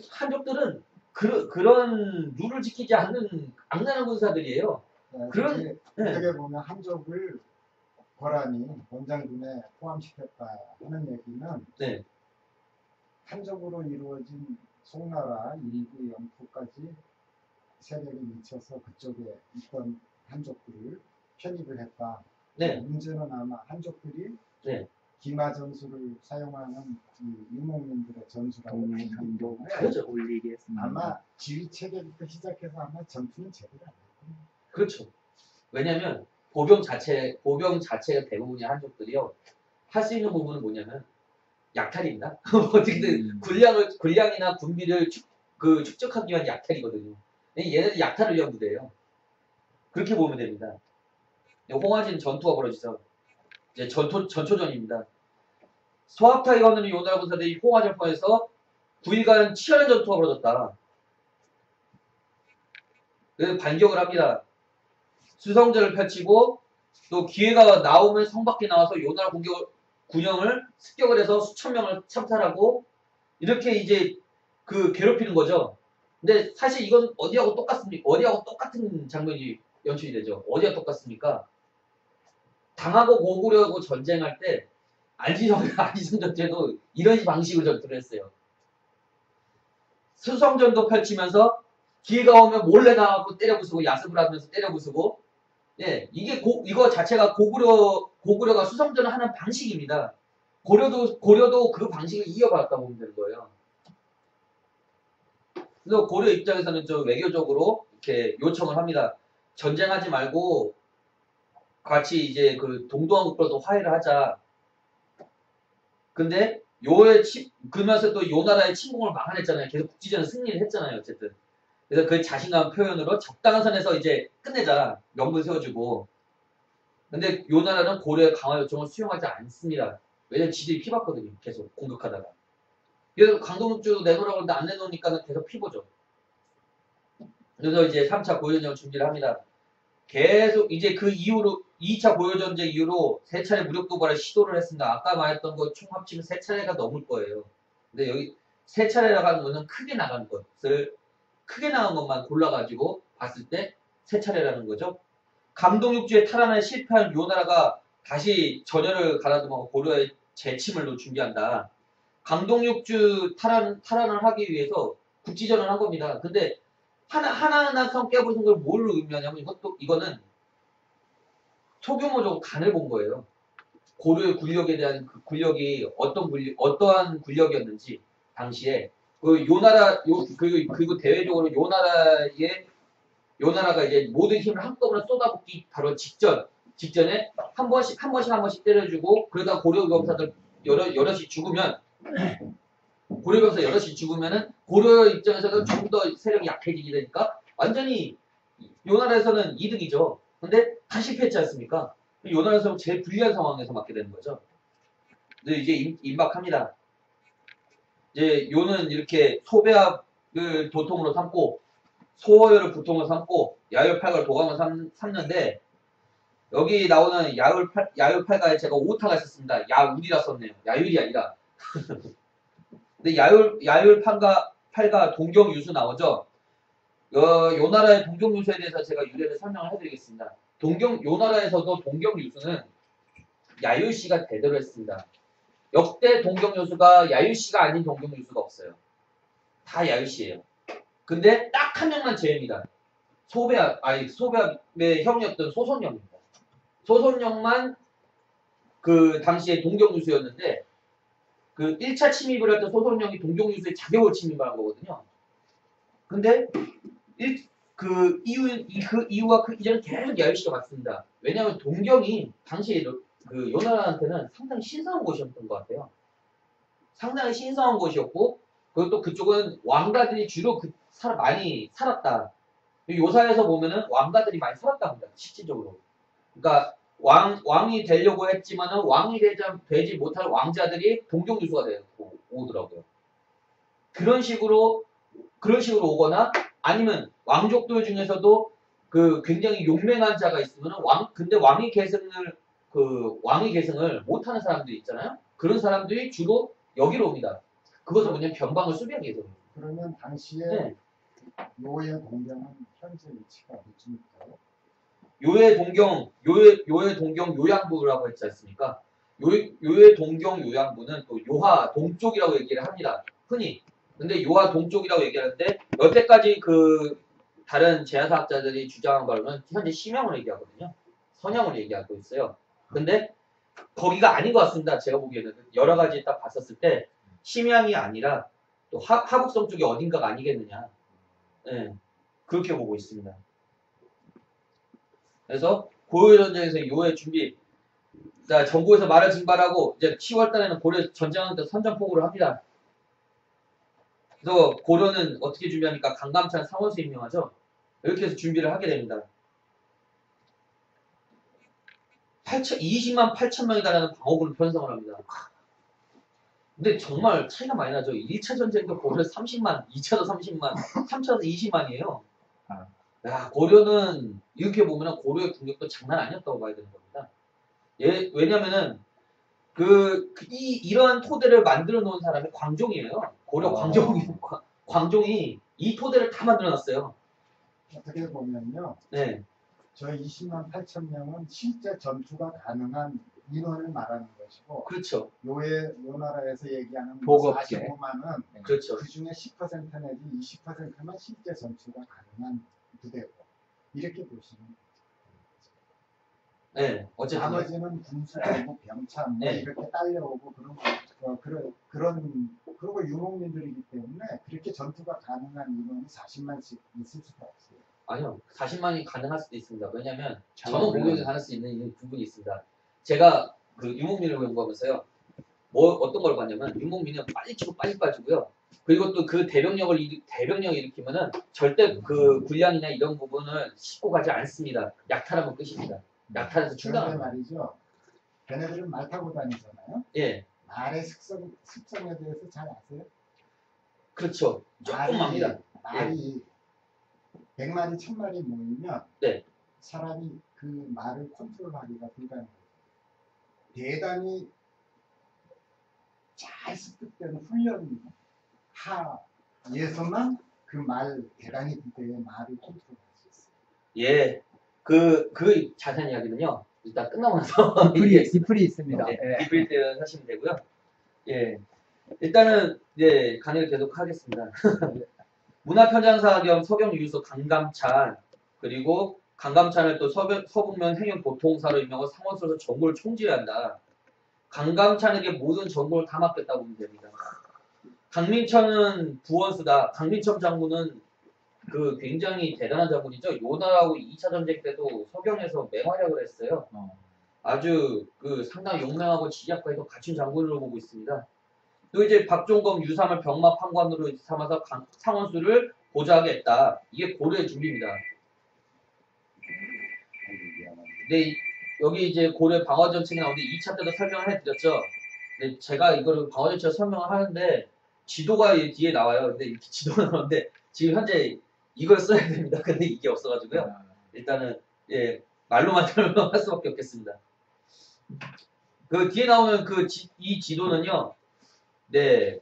한족들은 그런 룰을 지키지 않는 악랄한 군사들이에요. 그런 어떻게 보면 한족을 고라니 원장군에 포함시켰다 하는 얘기는 네. 한족으로 이루어진 송나라 일부 영토까지 세력이 미쳐서 그쪽에 있던 한족들을 편입을 했다. 네. 문제는 아마 한족들이 네. 기마 전술을 사용하는 이 유목민들의 전술하고 그렇죠. 올리겠습니다. 아마 지휘 체계부터 시작해서 아마 전투는 제대로 안 했거든요. 그렇죠. 왜냐면 보병 자체가 대부분의 한족들이요. 할 수 있는 부분은 뭐냐면 약탈입니다. 어떻게든 군량이나 군비를 축적하기 위한 약탈이거든요. 얘네들 약탈을 위한 부대예요. 그렇게 보면 됩니다. 홍화진 전투가 벌어지죠. 이제 전초전입니다. 소합타이거는 요나라 군사들이 홍화전 포에서 9일간 치열한 전투가 벌어졌다. 그래서 반격을 합니다. 수성전을 펼치고 또 기회가 나오면 성 밖에 나와서 요나라 군영을 습격을 해서 수천 명을 참살하고 이렇게 이제 괴롭히는 거죠. 근데 사실 이건 어디하고 똑같습니까? 어디하고 똑같은 장면이 연출이 되죠. 어디가 똑같습니까? 당하고 고구려하고 전쟁할 때 안시성 전투에도 이런 방식으로 전투를 했어요. 수성전도 펼치면서 기회가 오면 몰래 나가고 때려 부수고 야습을 하면서 때려 부수고 예, 이거 자체가 고구려가 수성전을 하는 방식입니다. 고려도 그 방식을 이어갔다 보면 되는 거예요. 그래서 고려 입장에서는 좀 외교적으로 이렇게 요청을 합니다. 전쟁하지 말고 같이 이제 동동왕국과도 화해를 하자. 근데 그러면서 또 요 나라의 침공을 막아냈잖아요. 계속 국지전에 승리를 했잖아요. 어쨌든. 그래서 그 자신감 표현으로 적당한 선에서 이제 끝내자. 명분 세워주고. 근데 요 나라는 고려의 강화 요청을 수용하지 않습니다. 왜냐면 지들이 피봤거든요. 계속 공격하다가. 그래서 강동육주 내놓으라고 하는데 안 내놓으니까 계속 피보죠. 그래서 이제 3차 고려전쟁을 준비를 합니다. 계속 이제 그 이후로 2차 고려전쟁 이후로 3차례 무력 도발을 시도를 했습니다. 아까 말했던 거 총 합치면 3차례가 넘을 거예요. 근데 여기 3차례 나가는 거는 크게 나간 것만 골라가지고 봤을 때 3차례라는 거죠. 감동육주의 탈환에 실패한 요 나라가 다시 전열을 가다듬어 고려의 재침을 준비한다. 감동육주 탈환을 하기 위해서 국지전을 한 겁니다. 근데 하나하나 성 깨부순 걸 뭘로 의미하냐면 이거는 소규모적으로 간을 본 거예요. 고려의 군력에 대한 그 군력이 어떠한 군력이었는지 당시에 그리고 대외적으로 요 나라가 이제 모든 힘을 한꺼번에 쏟아붓기 바로 직전에 한 번씩 때려주고 그러다 고려 병사들 여럿이 죽으면 고려 병사 여럿이 죽으면은 고려 입장에서는 조금 더 세력이 약해지게 되니까 완전히 요 나라에서는 이득이죠. 근데 다 실패했지 않습니까? 요 나라에서 제일 불리한 상황에서 맞게 되는 거죠. 근데 이제 임박합니다. 이제 요는 이렇게 소배합을 도통으로 삼고 소어열을 부통으로 삼고 야율팔가를 도감을 삼는데 여기 나오는 야율팔가에 제가 오타가 있었습니다. 야울이라 썼네요. 야율이 아니라. 근데 야율팔가 동경유수 나오죠. 요 나라의 동경유수에 대해서 제가 유래를 설명을 해드리겠습니다. 요 나라에서도 동경유수는 야율씨가 대대로 했습니다. 역대 동경유수가 야율씨가 아닌 동경유수가 없어요. 다 야율씨예요. 근데 딱 한 명만 제외입니다. 소배합의 형이었던 소손영입니다. 소손영만 그 당시에 동경유수였는데 그 1차 침입을 할 때 소설령이 동경유수의 자격을 침입을 한 거거든요. 근데 그 이유와 그 이전은 계속 야유씨가 맞습니다. 왜냐하면 동경이 당시에 그 요나라한테는 상당히 신성한 곳이었던 것 같아요. 상당히 신성한 곳이었고, 그리고 또 그쪽은 왕가들이 주로 많이 살았다. 요사에서 보면은 왕가들이 많이 살았다고 합니다. 실질적으로. 그러니까 왕이 되려고 했지만은 왕이 되지 못할 왕자들이 동경유수가 되고 오더라고요. 그런 식으로 오거나 아니면 왕족들 중에서도 그 굉장히 용맹한 자가 있으면은 근데 왕위 계승을 못하는 사람들이 있잖아요. 그런 사람들이 주로 여기로 옵니다. 그것은 뭐냐면 변방을 수비하기 위해서. 그러면 당시에 네. 요의 동경은 현재 위치가 어디입니까? 요의 동경 요양부라고 했지 않습니까? 요의 동경 요양부는 또 요하 동쪽이라고 얘기를 합니다. 흔히. 근데 요하 동쪽이라고 얘기하는데 여태까지 그 다른 제야사학자들이 주장한 바로는 현재 심양을 얘기하거든요. 선양을 얘기하고 있어요. 근데 거기가 아닌 것 같습니다. 제가 보기에는 여러 가지 딱 봤었을 때 심양이 아니라 또 하북성 쪽이 어딘가가 아니겠느냐. 네, 그렇게 보고 있습니다. 그래서 고려 전쟁에서 요의 준비, 자 정부에서 말을 징발하고 이제 10월 달에는 고려 전쟁하는 때 선전포고를 합니다. 그래서 고려는 어떻게 준비하니까 강감찬 상원수 임명하죠. 이렇게 해서 준비를 하게 됩니다. 20만 8천 명이 달하는 방어군을 편성을 합니다. 근데 정말 차이가 많이 나죠. 1차 전쟁도 고려 30만, 2차도 30만, 3차도 20만이에요. 야, 고려는 이렇게 보면 고려의 국력도 장난 아니었다고 봐야 되는 겁니다. 왜냐면은 이러한 토대를 만들어 놓은 사람이 광종이에요. 고려 광종이 이 토대를 다 만들어 놨어요. 어떻게 보면요. 네. 저 20만 8천 명은 실제 전투가 가능한 인원을 말하는 것이고, 그렇죠. 요나라에서 얘기하는 보급제. 45만은 그렇죠. 그 중에 10% 내지 20%만 실제 전투가 가능한 부대고, 이렇게 보시면 네. 어쨌든. 나머지는 군수되고 병차 뭐 네. 이렇게 딸려오고 그리고 유목민들이기 때문에 그렇게 전투가 가능한 인원이 40만씩 있을 수가 없어요. 아니요. 40만이 가능할 수도 있습니다. 왜냐면 전원 전원 공격이 가능할 수 있는 부분이 있습니다. 제가 그 유목민을 연구하면서요. 어떤 걸 봤냐면 유목민은 빨리 치고 빨리 빠지고요. 그리고 또 그 대병력을 일으키면은 절대 그 군량이나 이런 부분을 싣고 가지 않습니다. 약탈하면 끝입니다. 약탈해서 그런데 충당합니다. 말이죠. 걔네들은 말 타고 다니잖아요. 예. 말의 습성에 대해서 잘 아세요? 그렇죠. 조금 압니다. 말이 100마리, 1000마리 모이면 네. 사람이 그 말을 컨트롤하기가 불가능해요. 대단히 잘 습득된 훈련 하에서만 그 말 대단히 부대의 말을 컨트롤할 수 있어요. 예. 그 자세한 이야기는요. 일단 끝나고 나서 디플이 있습니다. 네, 예. 디플 때 하시면 되고요. 예. 일단은 예, 강의를 계속 하겠습니다. 문화편장사 겸 서경유소 강감찬, 그리고 강감찬을 또 서북면 행영보통사로 임명하고 상원서로 정부를 총지한다. 강감찬에게 모든 정보를 다 맡겼다고 보면 됩니다. 강민천은 부원수다. 강민천 장군은 그 굉장히 대단한 장군이죠. 요나라고 2차 전쟁 때도 서경에서 맹활약을 했어요. 아주 그 상당히 용맹하고 지략과에도 갖춘 장군으로 보고 있습니다. 또 이제 박종검 유삼을 병마 판관으로 삼아서 상원수를 보좌하겠다. 이게 고려의 준비입니다. 네, 여기 이제 고려 방어전책이 나오는데 2차 때도 설명을 해드렸죠. 근데 제가 이거를 방어전책 설명을 하는데 지도가 뒤에 나와요. 근데 이렇게 지도가 나오는데 지금 현재 이걸 써야 됩니다. 근데 이게 없어가지고요. 일단은 예 말로만 설명할 수밖에 없겠습니다. 그 뒤에 나오는 이 지도는요. 네,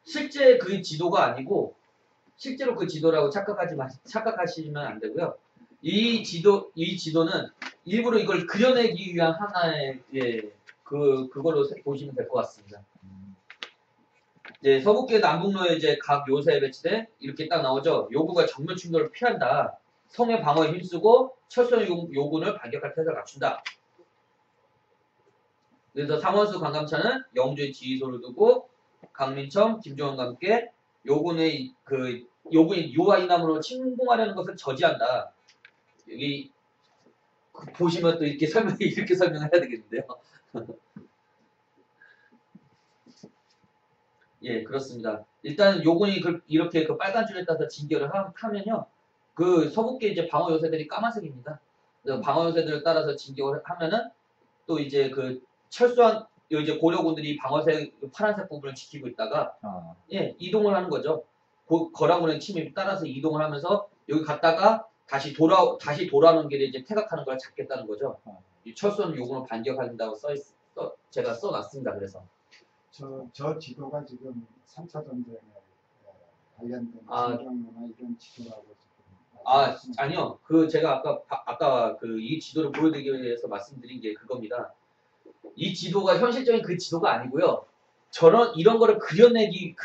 실제 그 지도가 아니고 실제로 그 지도라고 착각하시면 안 되고요. 이 지도는 일부러 이걸 그려내기 위한 하나의 그걸로 보시면 될 것 같습니다. 이제 서북계 남북로에 이제 각 요새에 배치돼 이렇게 딱 나오죠. 요구가 정면 충돌을 피한다. 성의 방어에 힘쓰고 철선 요군을 반격할 태세를 갖춘다. 그래서 상원수 강감차는 영주의 지휘소를 두고 강민청, 김종원과 함께 요군이 요와 이남으로 침공하려는 것을 저지한다. 여기 보시면 또 이렇게 이렇게 설명을 해야 되겠는데요. 예, 그렇습니다. 일단 요군이 이렇게 그 빨간 줄에 따라서 진결을 하면요. 그 서북계 이제 방어 요새들이 까만색입니다. 그래서 방어 요새들을 따라서 진격을 하면은 또 이제 그 철수한 이제 고려군들이 방어색 파란색 부분을 지키고 있다가 예, 이동을 하는 거죠. 거란군의 침입에 따라서 이동을 하면서 여기 갔다가 다시 돌아오는 길에 이제 퇴각하는 걸 잡겠다는 거죠. 이 철수한 요군을 반격한다고 제가 써놨습니다. 그래서 저 지도가 지금 3차 전쟁에 관련된 아. 진경로나 이런 지도라고 지금 아니요. 제가 아까 이 지도를 보여드리기 위해서 말씀드린 게 그겁니다. 이 지도가 현실적인 그 지도가 아니고요. 이런 거를 그려내기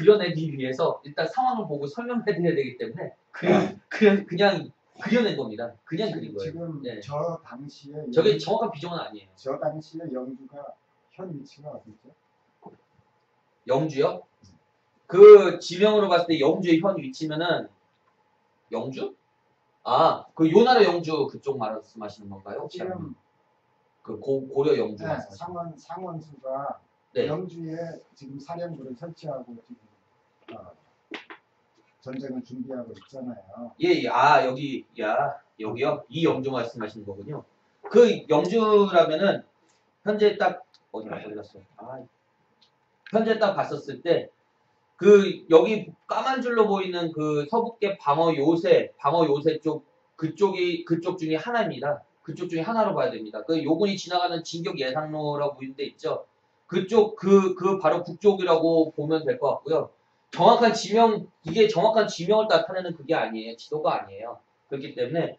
위해서 일단 상황을 보고 설명해드려야 되기 때문에 그냥 그려낸 겁니다. 그냥 그린 거예요. 지금 네. 저 당시에 저게 정확한 비정은 아니에요. 저 당시에 영주가 현 위치가 어디죠? 영주요? 그 지명으로 봤을 때 영주의 현 위치면은 영주? 그 요나라 영주 그쪽 말씀하시는 건가요? 혹시 지금 그 고려 영주 네, 말씀하시는 상원수가 네. 영주에 지금 사령부를 설치하고 지금 전쟁을 준비하고 있잖아요. 예. 여기요? 이 영주 말씀하시는 거군요. 그 영주라면은 현재 딱 어디 갔어? 현재 딱 봤었을 때 여기 까만 줄로 보이는 그 서북계 방어 요새 쪽 그쪽 중에 하나입니다. 그쪽 중에 하나로 봐야 됩니다. 그 요군이 지나가는 진격 예상로라고 보이는 데 있죠. 그쪽 바로 북쪽이라고 보면 될 것 같고요. 이게 정확한 지명을 나타내는 그게 아니에요. 지도가 아니에요. 그렇기 때문에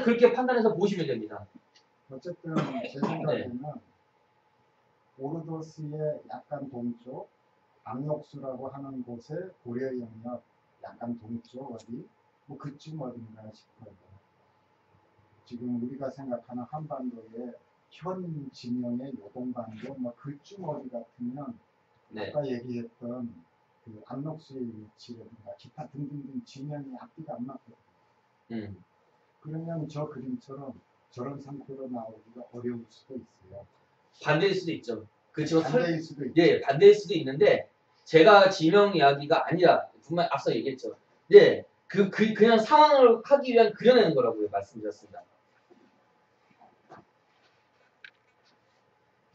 그렇게 판단해서 보시면 됩니다. 어쨌든 제 생각에는 오르도스의 약간 동쪽 압록수라고 하는 곳에 고려 영역 약간 동쪽 어디 뭐 그쯤 어딘가 싶어요. 지금 우리가 생각하는 한반도의 현 지명의 요동반도 뭐 그쯤 어디 같으면 네. 아까 얘기했던 그 압록수의 위치라든가 기타 등등등 지명이 앞뒤가 안 맞거든요. 그러면 저 그림처럼 저런 상태로 나오기가 어려울 수도 있어요. 반대일 수도 있죠. 그렇지만 반대일 수도 있죠. 예, 반대일 수도 있는데 제가 지명 이야기가 아니라 분명 앞서 얘기했죠. 네, 그냥 상황을 하기 위한 그려내는 거라고요. 말씀드렸습니다.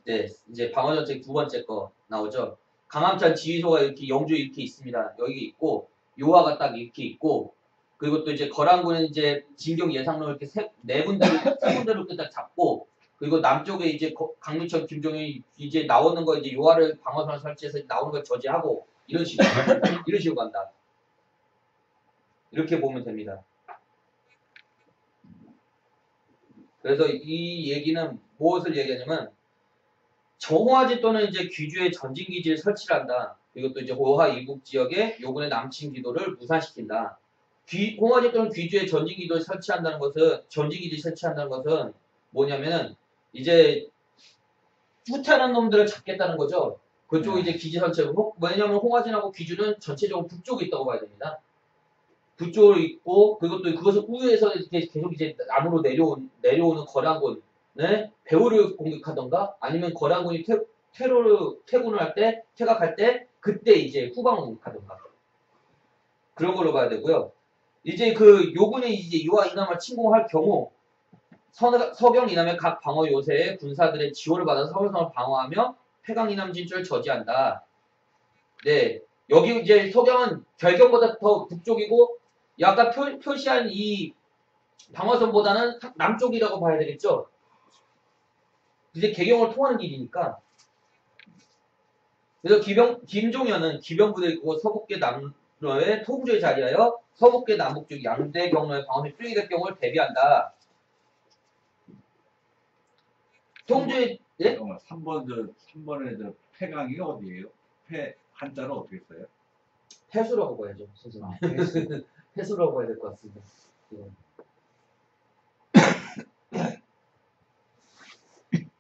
네, 이제 방어전책 두 번째 거 나오죠. 강함찬 지휘소가 이렇게 영주에 이렇게 있습니다. 여기 있고 요하가 딱 이렇게 있고 그리고 또 이제 거란군은 이제 진격 예상로 이렇게 세 군데를 이렇게 딱 잡고 그리고 남쪽에 이제 강민천, 김종현이 이제 나오는 거 이제 요하를 방어선을 설치해서 나오는 걸 저지하고 이런 식으로 간다. 이렇게 보면 됩니다. 그래서 이 얘기는 무엇을 얘기하냐면 정호화지 또는 이제 귀주에 전진기지를 설치를 한다. 그리고 또 이제 호화 이북 지역에 요군의 남친 기도를 무산시킨다. 호화지 또는 귀주에 전진기지를 설치한다는 것은 뭐냐면은 이제 후퇴하는 놈들을 잡겠다는 거죠. 그쪽 이제 기지 설치고 왜냐면 홍화진하고 귀주는 전체적으로 북쪽에 있다고 봐야 됩니다. 북쪽으로 있고 그리고 또 그것을 우회해서 이렇게 계속 이제 남으로 내려오는 거란군 배후를 공격하던가 아니면 거란군이 퇴군을 할 때 퇴각할 때 그때 이제 후방을 공격하던가 그런 걸로 봐야 되고요. 이제 그 요군이 이제 요하 이남을 침공할 경우 서경 이남의 각 방어 요새의 군사들의 지원을 받아서 서경성을 방어하며 폐강 이남 진출을 저지한다. 네, 여기 이제 서경은 결경보다 더 북쪽이고 아까 표시한 이 방어선보다는 남쪽이라고 봐야 되겠죠. 이제 개경을 통하는 길이니까. 그래서 김종현은 기병부대고 서북계 남로의 토구조에 자리하여 서북계 남북쪽 양대 경로의 방어선이 뚫리게 될 경우를 대비한다. 통주의 예? 3번에 폐강이 어디예요? 한자는 어떻게 써요? 해수라고 봐야죠, 선생님. 해수라고 봐야 될 것 같습니다. 예.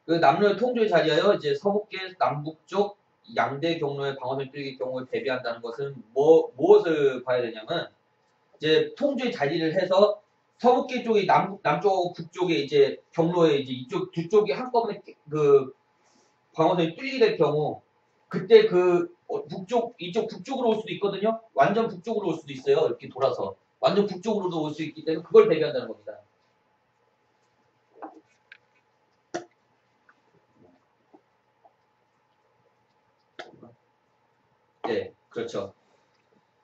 그 남로의 통조에 자리하여 이제 서북계 남북쪽 양대 경로의 방어선이 뚫릴 경우를 대비한다는 것은 무엇을 봐야 되냐면 이제 통조에 자리를 해서 서북계 쪽이 남쪽하고 북쪽에 이제 경로에 이제 이쪽 두 쪽이 한꺼번에 그 방어선이 뚫리게 될 경우 그때 그 이쪽 북쪽으로 올 수도 있거든요. 완전 북쪽으로 올 수도 있어요. 이렇게 돌아서 완전 북쪽으로도 올 수 있기 때문에 그걸 대비한다는 겁니다. 네, 그렇죠.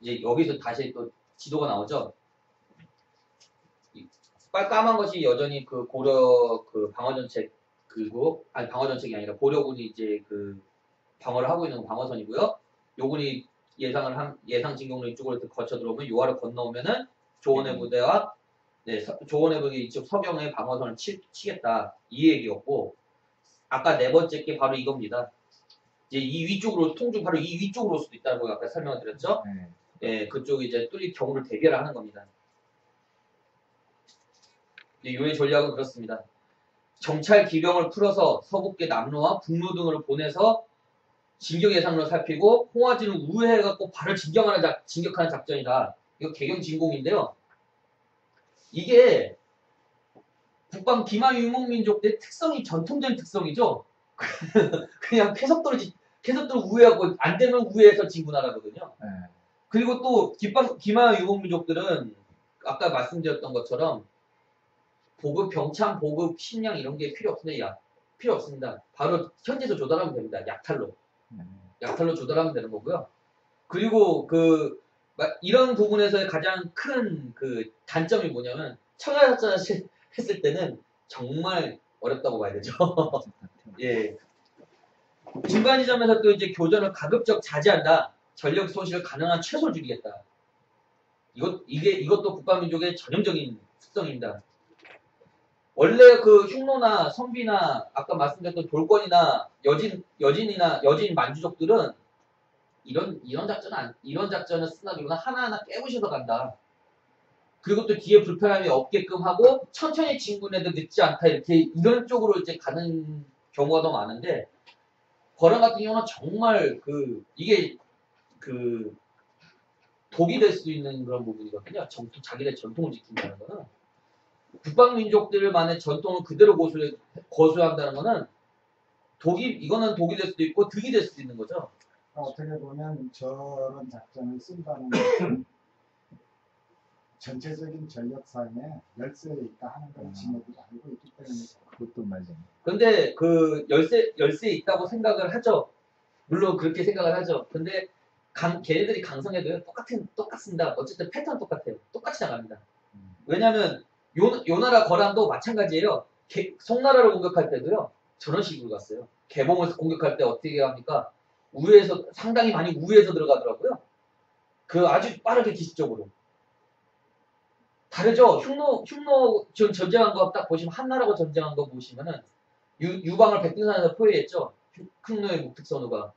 이제 여기서 다시 또 지도가 나오죠. 까만 것이 여전히 그 고려 그 방어전책 그리고 아니 방어전책이 아니라 고려군이 이제 그 방어를 하고 있는 방어선이고요. 요군이 예상 진격로 이쪽으로 거쳐 들어오면 요하를 건너오면은 조원의 부대와 네, 조원의 부대 이쪽 서경의 방어선을 치겠다 이 얘기였고 아까 네 번째 게 바로 이겁니다. 이제 이 위쪽으로 통주 바로 이 위쪽으로 올 수도 있다고 아까 설명을 드렸죠. 네. 예, 그쪽이 이제 뚫릴 경우를 대비를 하는 겁니다. 요의 전략은 그렇습니다. 정찰 기병을 풀어서 서북계 남로와 북로 등으로 보내서 진격 예상로 살피고 홍화진을 우회해갖고 바로 진격하는 작전이다. 이거 개경 진공인데요. 이게 북방 기마 유목민족들의 특성이 전통적인 특성이죠. 그냥 쾌속도로 우회하고 안 되면 우회해서 진군하라거든요. 네. 그리고 또 기마 유목민족들은 아까 말씀드렸던 것처럼 보급, 병참, 보급, 식량 이런 게 필요 없습니다. 바로 현지에서 조달하면 됩니다. 약탈로 조달하면 되는 거고요. 그리고 이런 부분에서의 가장 큰 그 단점이 뭐냐면 청야작전을 했을 때는 정말 어렵다고 봐야 되죠. 예. 중간 지점에서 또 이제 교전을 가급적 자제한다. 전력 소실을 가능한 최소로 줄이겠다. 이것도 북방민족의 전형적인 특성입니다. 원래 그 흉노나 선비나 아까 말씀드렸던 돌권이나 여진 만주족들은 이런 작전을 쓴다기보다 하나하나 깨부셔서 간다. 그리고 또 뒤에 불편함이 없게끔 하고 천천히 진군해도 늦지 않다 이렇게 이런 쪽으로 이제 가는 경우가 더 많은데 거란 같은 경우는 정말 이게 독이 될 수 있는 그런 부분이거든요. 자기네 전통을 지킨다는 거는. 북방민족들만의 전통을 그대로 고수한다는 거는 이거는 독이 될 수도 있고 득이 될 수도 있는 거죠. 어떻게 보면 저런 작전을 쓴다는 것은 전체적인 전력상에 열세에 있다 하는 걸 지네들이 알고 있기 때문에 그것도 맞아요. 근데 열세에 있다고 생각을 하죠. 물론 그렇게 생각을 하죠. 근데 걔네들이 강성해도요 똑같습니다. 어쨌든 패턴 똑같아요. 똑같이 나갑니다. 왜냐면 요 나라 거란도 마찬가지예요. 송나라를 공격할 때도요 저런 식으로 갔어요. 개봉을 공격할 때 어떻게 합니까? 상당히 많이 우회해서 들어가더라고요. 아주 빠르게 기습적으로. 다르죠? 흉노 지금 전쟁한 거 딱 보시면 한나라고 전쟁한 거 보시면은 유방을 백등산에서 포위했죠. 흉노의 목특선우가.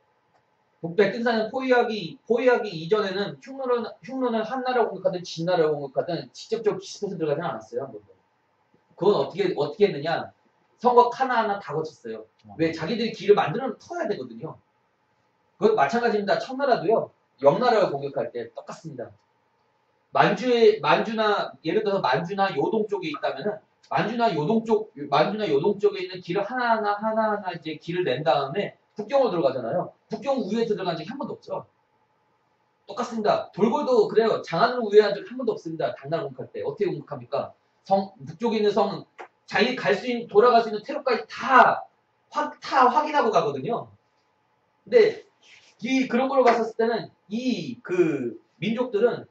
백등산을 포위하기 이전에는 흉노는 한나라를 공격하든 진나라를 공격하든 직접적으로 기습해서 들어가진 않았어요. 한 번도. 그건 어떻게 했느냐? 성곽 하나하나 다 거쳤어요. 왜? 자기들이 길을 만들어 터야 되거든요. 그것 마찬가지입니다. 청나라도요. 영나라를 공격할 때 똑같습니다. 만주나 예를 들어서 만주나 요동 쪽에 있다면은 만주나 요동 쪽에 있는 길을 하나하나 이제 길을 낸 다음에 북경으로 들어가잖아요. 북경 우회해서 들어간 적이 한 번도 없죠. 똑같습니다. 돌골도 그래요. 장안으로 우회한 적이 한 번도 없습니다. 당나라 공격할 때 어떻게 공격합니까? 북쪽에 있는 성 자기 돌아갈 수 있는 퇴로까지 다 확인하고 가거든요. 근데 그런 걸로 봤었을 때는 민족들은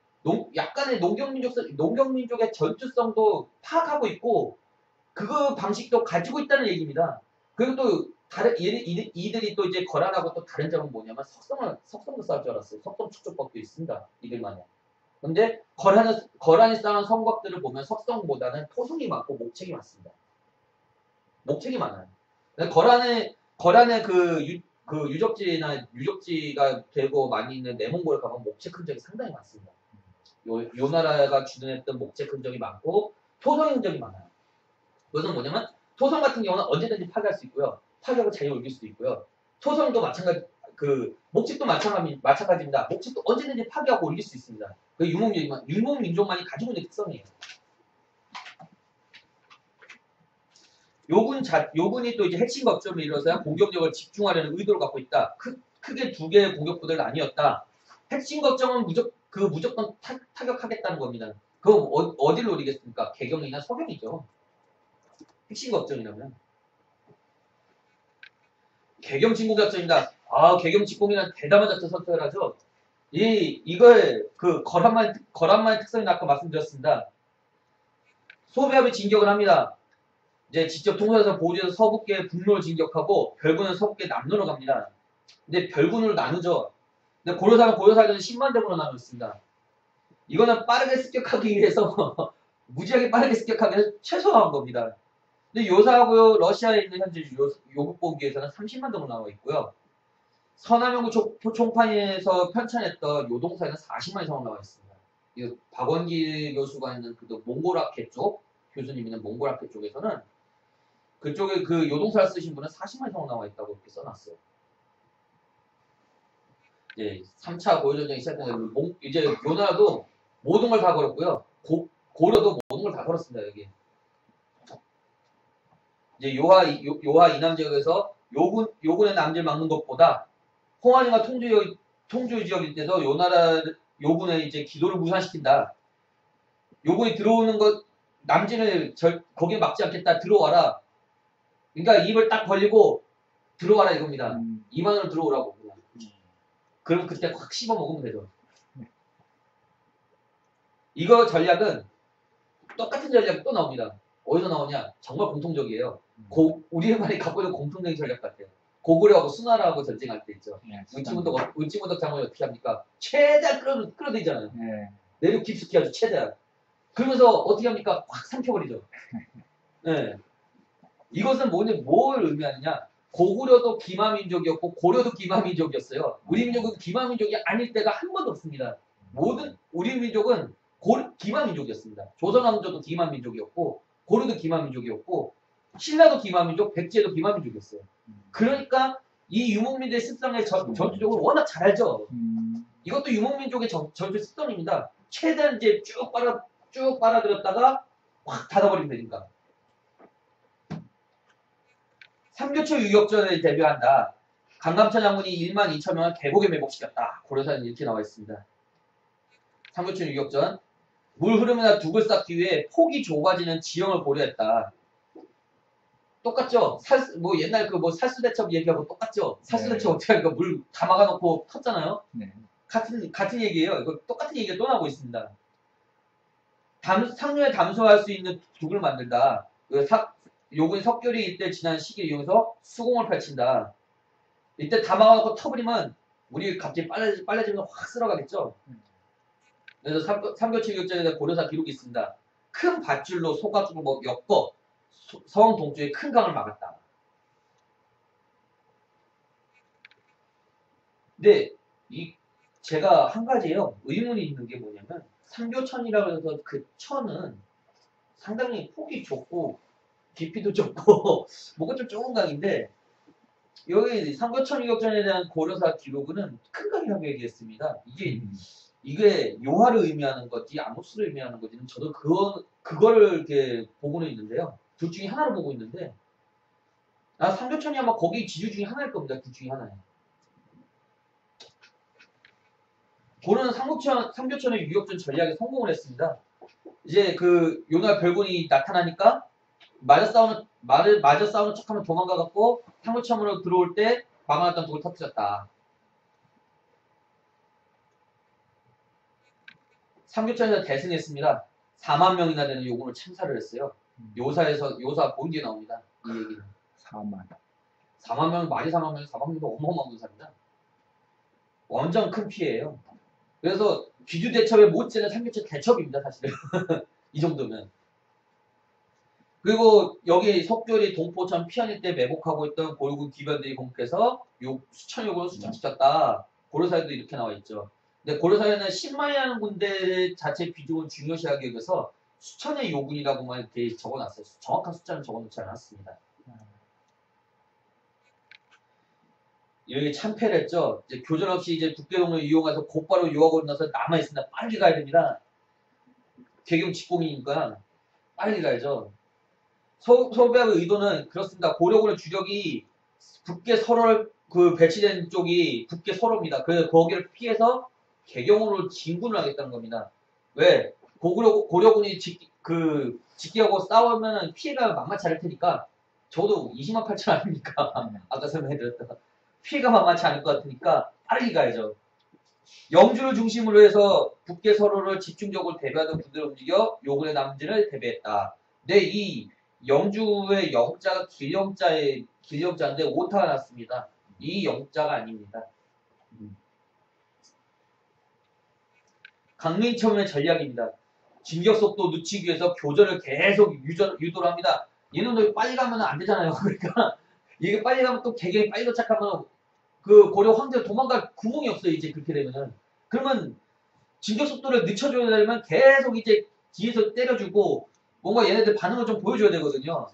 약간의 농경민족의 전투성도 파악하고 있고 그 방식도 가지고 있다는 얘기입니다. 그리고 또 이들이 또 이제 거란하고 또 다른 점은 뭐냐면 석성도 쌓을 줄 알았어요. 석성 축적법도 있습니다. 이들만의. 근데 거란이 쌓은 성곽들을 보면 석성보다는 토성이 많고 목책이 많습니다. 목책이 많아요. 거란의 유적지가 되고 많이 있는 내몽골에 가면 목책 흔적이 상당히 많습니다. 요 나라가 주둔했던 목책 흔적이 많고 토성 흔적이 많아요. 그것은 뭐냐면 토성 같은 경우는 언제든지 파괴할 수 있고요. 타격을 자유 옮길 수도 있고요. 토성도 마찬가지, 목집도 마찬가지입니다. 목집도 언제든지 파괴하고 올릴 수 있습니다. 그 유목민족만이 가지고 있는 특성이에요. 요군이 또 이제 핵심 걱점을 이뤄서야 공격력을 집중하려는 의도를 갖고 있다. 크게 두 개의 공격부대를 나뉘었다. 핵심 걱정은 무조건 타격하겠다는 겁니다. 그럼 어디를 노리겠습니까? 개경이나 서경이죠. 핵심 걱정이라면. 개경 진공 작전입니다. 개경 진공이라는 대담한 작전 선택을 하죠. 이걸 거란만의 특성이 아까 말씀드렸습니다. 소비압이 진격을 합니다. 이제 직접 통솔해서 보조해서 서북계 북로를 진격하고 별군은 서북계 남로로 갑니다. 근데 별군으로 나누죠. 근데 고려사는 고려사전에 10만 대군으로 나누어 있습니다. 이거는 빠르게 습격하기 위해서 무지하게 빠르게 습격하기 위해서 최소화한 겁니다. 근데 요사하고 러시아에 있는 현재 요국보기에서는 30만 대군으로 나와 있고요. 서남영구 총판에서 편찬했던 요동사에는 40만 이상 나와 있습니다. 이 박원기 교수가 있는 몽골학회 쪽 교수님 있는 몽골학회 쪽에서는 그쪽에 요동사를 쓰신 분은 40만 이상 나와 있다고 이렇게 써놨어요. 이제 3차 고려전쟁이 시작되면 이제 요나라도 모든 걸 다 걸었고요. 고려도 모든 걸 다 걸었습니다. 여기. 이제 요하 이남 지역에서 요군의 남지를 막는 것보다 홍한이가 통주 지역일 때도 요군의 이제 기도를 무산시킨다. 요군이 들어오는 것 남진을 거기에 막지 않겠다. 들어와라. 그러니까 입을 딱 벌리고 들어와라 이겁니다. 입안으로 들어오라고. 그럼 그때 확 씹어 먹으면 되죠. 이거 전략은 똑같은 전략이 또 나옵니다. 어디서 나오냐? 정말 공통적이에요. 우리만이 갖고 있는 공통적인 전략 같아요. 고구려하고 수나라하고 전쟁할 때 있죠. 을지문덕 장군이 어떻게 합니까? 최대한 끌어들이잖아요. 내륙 깊숙이 아주 최대한. 그러면서 어떻게 합니까? 확 삼켜버리죠. 네. 이것은 뭘 의미하느냐? 고구려도 기마민족이었고 고려도 기마민족이었어요. 우리 민족은 기마민족이 아닐 때가 한 번도 없습니다. 우리 민족은 기마민족이었습니다. 조선왕조도 기마민족이었고 고려도 기마민족이었고 신라도 기마민족, 백제도 기마민족이었어요. 그러니까 이 유목민들의 습성의 전투적으로 워낙 잘 알죠. 이것도 유목민족의 전투 습성입니다. 최대한 이제 쭉 빨아들였다가 확 닫아버리면 되니까. 삼교초 유격전을 대비한다. 강감찬 장군이 1만 2천 명을 개복에 매복시켰다. 고려사는 이렇게 나와 있습니다. 삼교초 유격전. 물 흐름이나 둑을 쌓기 위해 폭이 좁아지는 지형을 고려했다. 똑같죠? 옛날 살수대첩 얘기하고 똑같죠? 살수대첩 어떻게 하니까 물 다 막아놓고 텄잖아요? 네. 같은 얘기예요. 이거 똑같은 얘기가 또 나오고 있습니다. 상류에 담수할 수 있는 둑을 만들다. 요군이 석결이 이때 지난 시기를 이용해서 수공을 펼친다. 이때 다 막아놓고 터버리면 물이 갑자기 빨라지면서 확 쓸어가겠죠? 그래서 삼교초 유격전에 대한 고려사 기록이 있습니다. 큰 밧줄로 소가죽을 엮어 성 동쪽에 큰 강을 막았다. 근데 제가 한 가지예요. 의문이 있는 게 뭐냐면 삼교천이라고 해서 그 천은 상당히 폭이 좁고 깊이도 좁고 뭐가 좀 좁은 강인데 여기 삼교천 유격전에 대한 고려사 기록은 큰 강이라고 얘기했습니다. 이게 요하를 의미하는 건지 암흑수를 의미하는 건지는 저도 그거를 이렇게 보고는 있는데요. 둘 중에 하나를 보고 있는데 삼교천이 아마 거기 지주 중에 하나일 겁니다. 둘 중에 하나예요. 고려는 삼교천의 유격전 전략에 성공을 했습니다. 이제 요나 별군이 나타나니까 마저 싸우는 척하면 도망가갖고 삼교천으로 들어올 때 막아놨던 둑을 터뜨렸다. 삼교천에서 대승했습니다. 4만 명이나 되는 요군을 참사를 했어요. 요사 본기에 나옵니다. 이 얘기는. 4만 명, 말이 4만 명, 4만 명도 어마어마한 군사입니다. 완전 큰 피해예요. 그래서 귀주 대첩에 못지는 삼교천 대첩입니다, 사실은. 이 정도면. 그리고 여기 석교리 동포천 피안일 때 매복하고 있던 고려군 기변들이 공격해서 수천 요군을 수장시켰다. 고려사에도 이렇게 나와 있죠. 근데 고려사에는 10만이라는 군대 자체 비중을 중요시하기 위해서 수천의 요군이라고만 이렇게 적어놨어요. 정확한 숫자는 적어놓지 않았습니다. 여기 참패를 했죠. 이제 교전 없이 이제 북대동을 이용해서 곧바로 유학을 나서 남아있습니다. 빨리 가야 됩니다. 개경 직공이니까 빨리 가야죠. 서울배합의 의도는 그렇습니다. 고려군의 주력이 북계 설월 배치된 쪽이 북계 설호입니다. 그래서 거기를 피해서 개경으로 진군을 하겠다는 겁니다. 왜? 고려군이 직기하고 싸우면 피해가 만만치 않을 테니까 저도 20만 8천 아닙니까? 아까 설명해드렸던 피해가 만만치 않을 것 같으니까 빨리 가야죠. 영주를 중심으로 해서 북계 서로를 집중적으로 대비하던 군대를 움직여 요군의 남진을 대비했다. 네, 이 영주의 영자가 길영자인데 오타가 났습니다. 이 영자가 아닙니다. 강민첨의 전략입니다. 진격속도 늦추기 위해서 교전을 계속 유도를 합니다. 얘는 빨리 가면 안 되잖아요. 그러니까 이게 빨리 가면 또 개경이 빨리 도착하면 그 고려 황제가 도망갈 구멍이 없어요. 이제 그렇게 되면은. 그러면 진격속도를 늦춰줘야 되면 계속 이제 뒤에서 때려주고 뭔가 얘네들 반응을 좀 보여줘야 되거든요.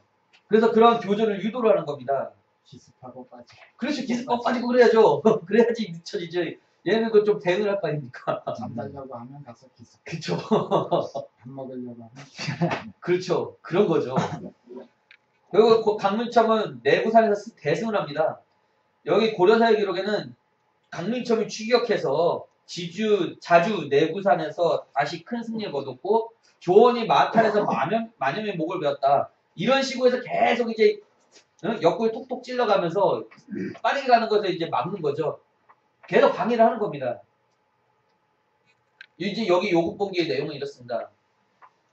그래서 그런 교전을 유도를 하는 겁니다. 기습하고 빠지고. 그렇죠. 기습법 빠지고 그래야죠. 그래야지 늦춰지지. 얘는 그 좀 대응을 할 거 아닙니까? 잠자려고 하면 가서 기습. 그렇죠. 밥 먹으려고 하면 그렇죠. 그런 거죠. 그리고 강민첨은 내부산에서 대승을 합니다. 여기 고려사의 기록에는 강민첨이 추격해서 자주 내부산에서 다시 큰 승리를 거뒀고 조원이 마탈에서 만염의 목을 베었다. 이런 식으로 해서 계속 이제 옆구리 톡톡 찔러가면서 빠르게 가는 것을 이제 막는 거죠. 계속 방해를 하는 겁니다. 이제 여기 요국본기의 내용은 이렇습니다.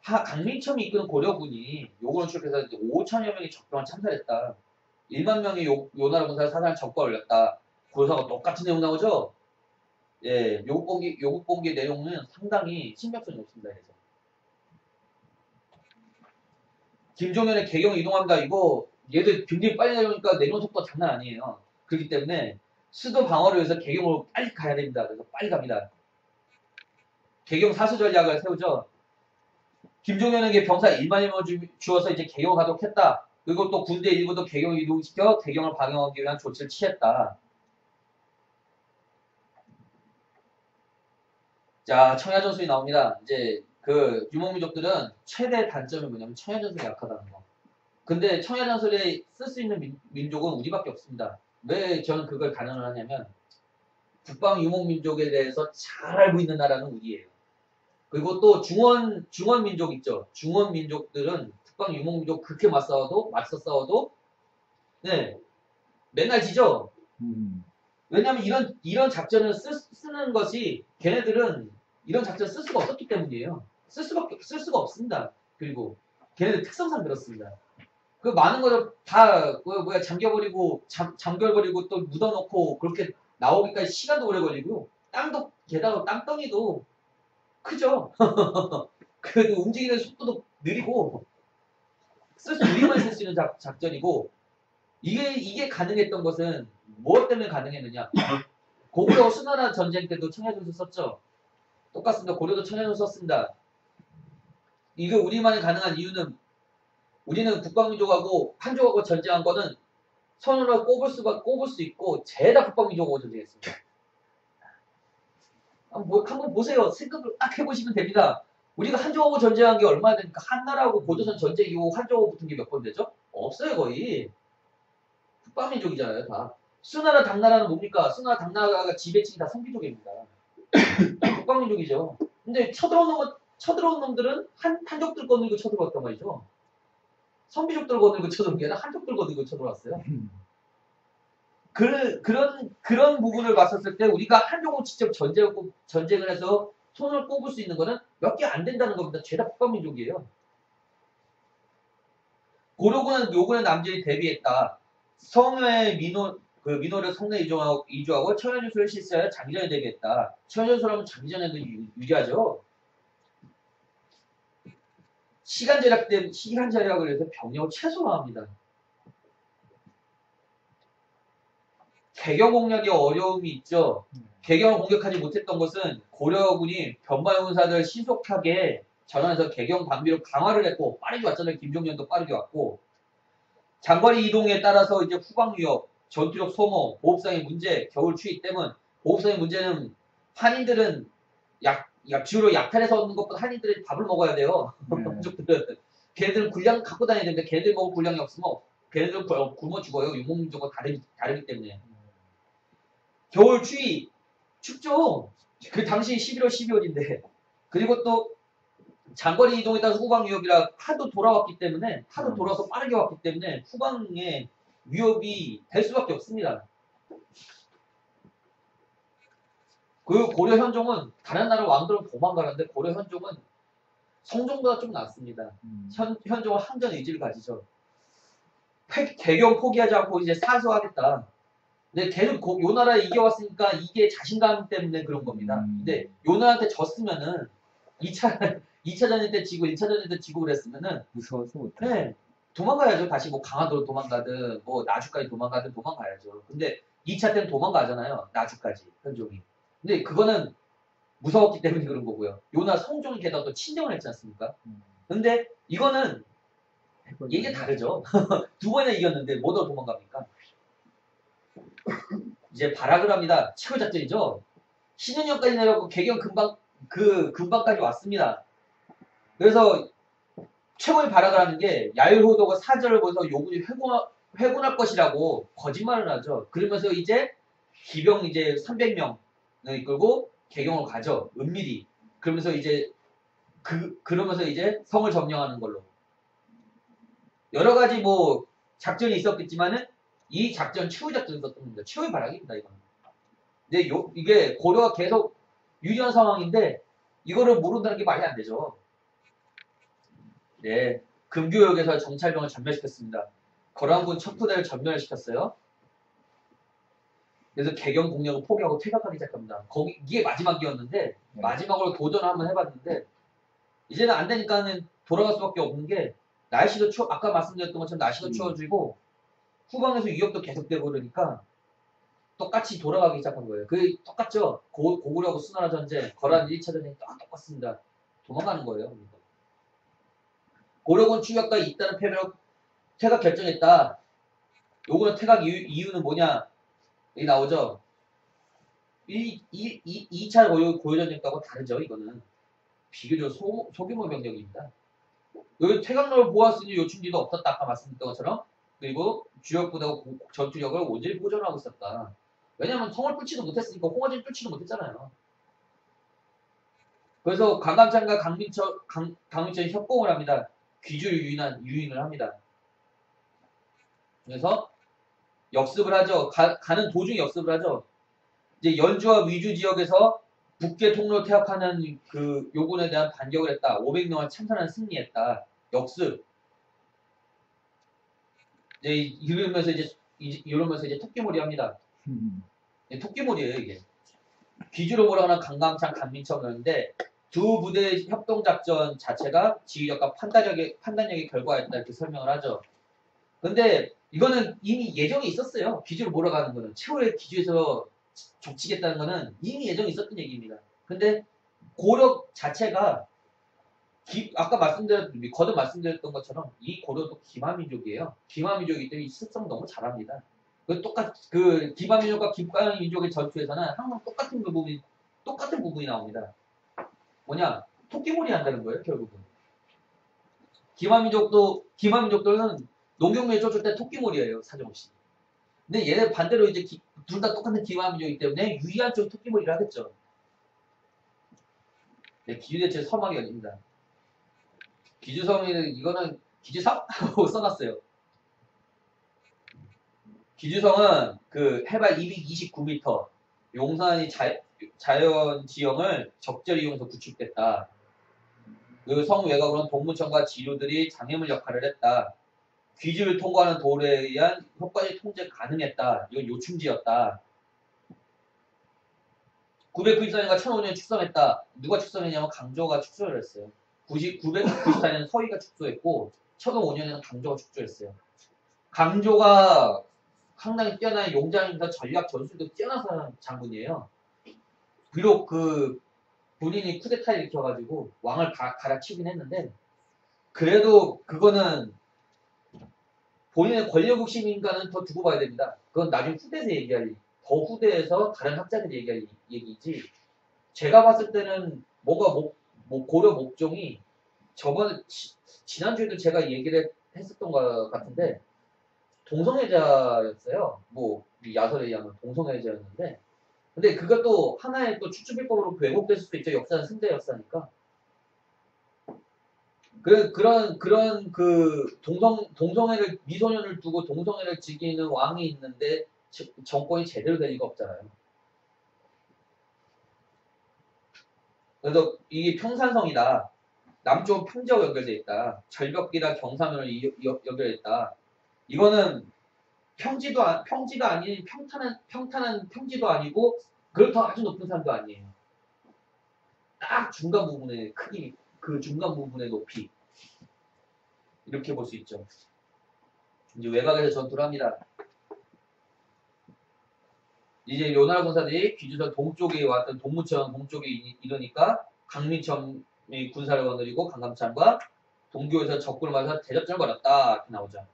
강민첨이 이끄는 고려군이 요군을 출입해서 5천여 명이 적병을 참살했다. 1만 명의 요나라 군사를 사살 적과 올렸다. 고려사가 똑같은 내용 나오죠? 예, 요국본기의 내용은 상당히 신빙성이 높습니다. 그래서. 김종현의 개경 이동합니다. 이거 얘들 굉장히 빨리 내려오니까 내려오는 속도가 장난 아니에요. 그렇기 때문에 수도 방어를 위해서 개경으로 빨리 가야 됩니다. 그래서 빨리 갑니다. 개경 사수 전략을 세우죠. 김종현에게 병사 1만이면 주어서 이제 개경을 가도록 했다. 그리고 또 군대 일부도 개경을 이동시켜 개경을 방어하기 위한 조치를 취했다. 자, 청야전술이 나옵니다. 이제 그 유목민족들은 최대 단점이 뭐냐면 청야전술이 약하다는 거. 근데 청야전술에 쓸 수 있는 민족은 우리밖에 없습니다. 왜 저는 그걸 가능을 하냐면 북방 유목민족에 대해서 잘 알고 있는 나라는 우리예요. 그리고 또 중원민족 있죠. 중원민족들은 북방 유목민족 그렇게 맞서 싸워도 네 맨날 지죠. 왜냐하면 이런 작전을 쓰는 것이 걔네들은 이런 작전을 쓸 수가 없었기 때문이에요. 쓸 수가 없습니다. 그리고 걔네들 특성상 그렇습니다. 그 많은 거를 다 잠겨버리고 잠겨버리고 또 묻어놓고 그렇게 나오기까지 시간도 오래 걸리고 게다가 땅덩이도 크죠. 그래도 움직이는 속도도 느리고 우리만 쓸 수 있는 작전이고 이게 가능했던 것은 무엇 때문에 가능했느냐? 고구려 수나라 전쟁 때도 청야전술 썼죠. 똑같습니다. 고려도 청야전술 썼습니다. 이거 우리만이 가능한 이유는 우리는 국방민족하고 한족하고 전쟁한 거는 손으로 꼽을 수 있고 죄다 국방민족하고 전쟁했습니다. 한번 보세요. 생각을 딱 해보시면 됩니다. 우리가 한족하고 전쟁한 게 얼마나 되니까 한나라하고 고조선 전쟁 이후 한족하고 붙은 게 몇 번 되죠? 없어요 거의. 국방민족이잖아요 다. 수나라 당나라는 뭡니까? 수나라 당나라가 지배층이 다 성비족입니다. 국방민족이죠. 근데 쳐들어온 놈들은 한족들 거느리고 쳐들어왔단 말이죠. 선비족들 거느리고 쳐들어온 게 아니라 한족들 거느리고 쳐들어왔어요. 그런 부분을 봤었을 때 우리가 한족으로 직접 전쟁을 해서 손을 꼽을 수 있는 거는 몇 개 안 된다는 겁니다. 죄다 북방민족이에요. 고려군은 요군의 남진이 대비했다. 성의 민호를 성내에 이주하고 청야전술을 실시하여 장기전에 대비했다. 청야전술하면 장기전에도 유리하죠. 시간 절약을 해서 병력을 최소화합니다. 개경 공략에 어려움이 있죠. 개경을 공격하지 못했던 것은 고려군이 변방군사들 신속하게 전환해서 개경 방비로 강화를 했고 빠르게 왔잖아요. 김종련도 빠르게 왔고 장거리 이동에 따라서 이제 후방 위협, 전투력 소모, 보급상의 문제, 겨울 추위 때문. 보급상의 문제는 한인들은 주로 약탈해서 얻는 것보다 한인들이 밥을 먹어야 돼요. 민족들은 걔네들은 군량 갖고 다녀야 되는데 걔네들 먹을 군량이 없으면 걔네들은 굶어 죽어요. 유목민족과 다르기 때문에. 겨울 추위 춥죠. 그 당시 11월, 12월인데 그리고 또 장거리 이동에 따라서 후방 위협이라 하도 돌아왔기 때문에 하도 돌아서 빠르게 왔기 때문에 후방에 위협이 될 수밖에 없습니다. 그 고려 현종은 다른 나라 왕들은 도망가는데 고려 현종은 성종보다 좀 낫습니다. 현종은 항전 의지를 가지죠. 개경 포기하지 않고 이제 사수하겠다. 근데 계속 요 나라에 이겨왔으니까 이게 자신감 때문에 그런 겁니다. 근데 요 나라한테 졌으면은 2차전일 때 지고 1차전일 때 지고 그랬으면은 무서워서 못해. 네, 도망가야죠. 다시 뭐 강화도로 도망가든 뭐 나주까지 도망가든 도망가야죠. 근데 2차 때는 도망가잖아요. 나주까지 현종이. 근데 그거는 무서웠기 때문에 그런 거고요. 요나 성종이 게다가 또 친정을 했지 않습니까? 근데 이거는 이게 다르죠. 두 번이나 이겼는데 뭐더 도망갑니까? 이제 발악을 합니다. 최후 작전이죠. 신은영까지 내려가고 개경 금방까지 왔습니다. 그래서 최고의 발악을 하는 게 야율호도가 사절을 보여서 요군이 회군할 것이라고 거짓말을 하죠. 그러면서 이제 기병 이제 300명을 이끌고 개경을 가죠. 은밀히. 그러면서 이제 그러면서 이제 성을 점령하는 걸로. 여러 가지 뭐 작전이 있었겠지만은 이 작전 최후 작전이 있었던 겁니다. 최후의 발악입니다, 이거는. 근데 이게 고려가 계속 유리한 상황인데 이거를 모른다는 게 말이 안 되죠. 네, 금교역에서 정찰병을 전멸시켰습니다. 거란군 첫 부대를 전멸을 시켰어요. 그래서 개경 공략을 포기하고 퇴각하기 시작합니다. 이게 마지막이었는데 마지막으로 도전을 한번 해봤는데 이제는 안 되니까는 돌아갈 수밖에 없는 게 날씨도 아까 말씀드렸던 것처럼 날씨도 추워지고 후방에서 위협도 계속되고 그러니까 똑같이 돌아가기 시작한 거예요. 그게 똑같죠. 고구려하고 수나라 전쟁, 거란 1차전이 똑같습니다. 도망가는 거예요. 그러니까. 고려군 추격과 잇따른 패배로 퇴각 결정했다. 요거는 퇴각 이유는 뭐냐? 여기 나오죠. 2차 고려전쟁하고 다르죠. 이거는 비교적 소규모 병력입니다. 여기 퇴각로를 보았으니 요충지도 없었다. 아까 말씀드렸던 것처럼. 그리고 주력 부대가 전투력을 온전히 보존하고 있었다. 왜냐하면 성을 뚫지도 못했으니까 홍어진 뚫지도 못했잖아요. 그래서 강감찬과 강민철이 협공을 합니다. 귀주를 유인을 합니다. 그래서 역습을 하죠. 가는 도중에 역습을 하죠. 이제 연주와 위주 지역에서 북계 통로를 퇴합하는 그 요군에 대한 반격을 했다. 500명을 참전한 승리했다. 역습. 이러면서 이제 토끼몰이 합니다. 토끼몰이에요, 이게. 귀주로 몰아가는 강감찬, 강민철이었는데 두 부대의 협동작전 자체가 지휘력과 판단력의 결과였다. 이렇게 설명을 하죠. 근데 이거는 이미 예정이 있었어요. 귀주로 몰아가는 거는. 최후의 귀주에서 족치겠다는 거는 이미 예정이 있었던 얘기입니다. 근데 고려 자체가 아까 거듭 말씀드렸던 것처럼 이 고려도 기마민족이에요. 기마민족이기 때문에 이 습성 너무 잘합니다. 그 기마민족과 기마민족의 전투에서는 항상 똑같은 부분이 나옵니다. 뭐냐? 토끼몰이 한다는 거예요, 결국은. 기마민족들은 농경민에 쫓을 때 토끼몰이에요, 사정없이. 근데 얘네 반대로 이제 둘 다 똑같은 기마민족이기 때문에 유리한 쪽 토끼몰이를 하겠죠. 네, 기주대체 서막이 열립니다. 기주성이 이거는 기주성? 하고 써놨어요. 기주성은 그 해발 229m 용산이 자연 지형을 적절히 이용해서 구축됐다. 그 성 외곽으로는 동문천과 지류들이 장애물 역할을 했다. 귀주를 통과하는 도로에 의한 효과적인 통제 가능했다. 이건 요충지였다. 994년과 1005년에 축성했다. 누가 축성했냐면 강조가 축소를 했어요. 994년에는 서희가 축소했고 1005년에는 강조가 축소했어요. 강조가 상당히 뛰어난 용장이면서 전략 전술도 뛰어난 장군이에요. 비록 그 본인이 쿠데타를 일으켜가지고 왕을 갈아치우긴 했는데 그래도 그거는 본인의 권력 욕심인가는 더 두고 봐야 됩니다. 그건 나중에 후대에서 얘기할 더 후대에서 다른 학자들이 얘기할 얘기지. 제가 봤을 때는 뭔가 고려 목종이 저번에 지난주에도 제가 얘기를 했었던 것 같은데 동성애자였어요. 뭐 야설에 의하면 동성애자였는데 근데 그것도 하나의 또 추측비법으로 왜곡될 수도 있죠. 역사는 승자 역사니까. 그런 그 동성애를 미소년을 두고 동성애를 즐기는 왕이 있는데 정권이 제대로 될 리가 없잖아요. 그래서 이게 평산성이다. 남쪽 평지하고 연결돼 있다. 절벽기나 경사면을 연결돼 있다. 이거는 평지가 아닌 평탄한 평지도 아니고 그렇다고 아주 높은 산도 아니에요. 딱 중간 부분의 크기, 그 중간 부분의 높이 이렇게 볼 수 있죠. 이제 외곽에서 전투를 합니다. 이제 요나라 군사들이 귀주선 동쪽에 왔던 동무천 동쪽에 이르니까 강민청이 군사를 거느리고 강감찬과 동교에서 적군을 맞아서 대접전을 벌였다 이렇게 나오죠.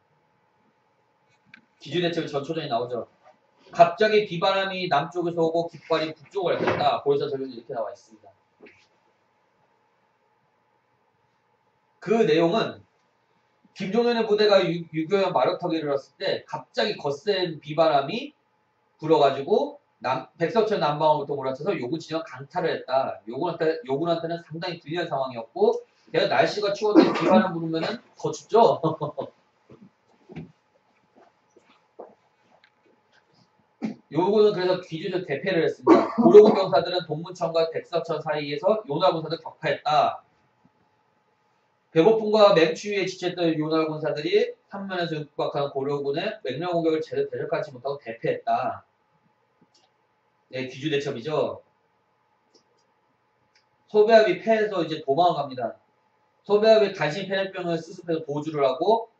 기주대첩의 전초전이 나오죠. 갑자기 비바람이 남쪽에서 오고 깃발이 북쪽을 옮겼다. 고려사 전력이 이렇게 나와 있습니다. 그 내용은 김종현의 부대가 유교현 마루터기를 이뤘을 때 갑자기 거센 비바람이 불어가지고 백석천 남방으로부터 몰아쳐서 요군 진영 강탈을 했다. 요군한테는 상당히 불리한 상황이었고 내가 날씨가 추웠는데 비바람 부르면은 더 춥죠. 요군은 그래서 귀주에서 대패를 했습니다. 고려군 병사들은 동문천과 백석천 사이에서 요나 군사들 격파했다. 배고픔과 맹추위에 지쳤던 요나 군사들이 삼면에서 육박한 고려군의 맹렬 공격을 제대로 대적하지 못하고 대패했다. 네, 귀주 대첩이죠. 소배합이 패해서 이제 도망을 갑니다. 소배합이 간신히 패전병을 수습해서 보주를 하고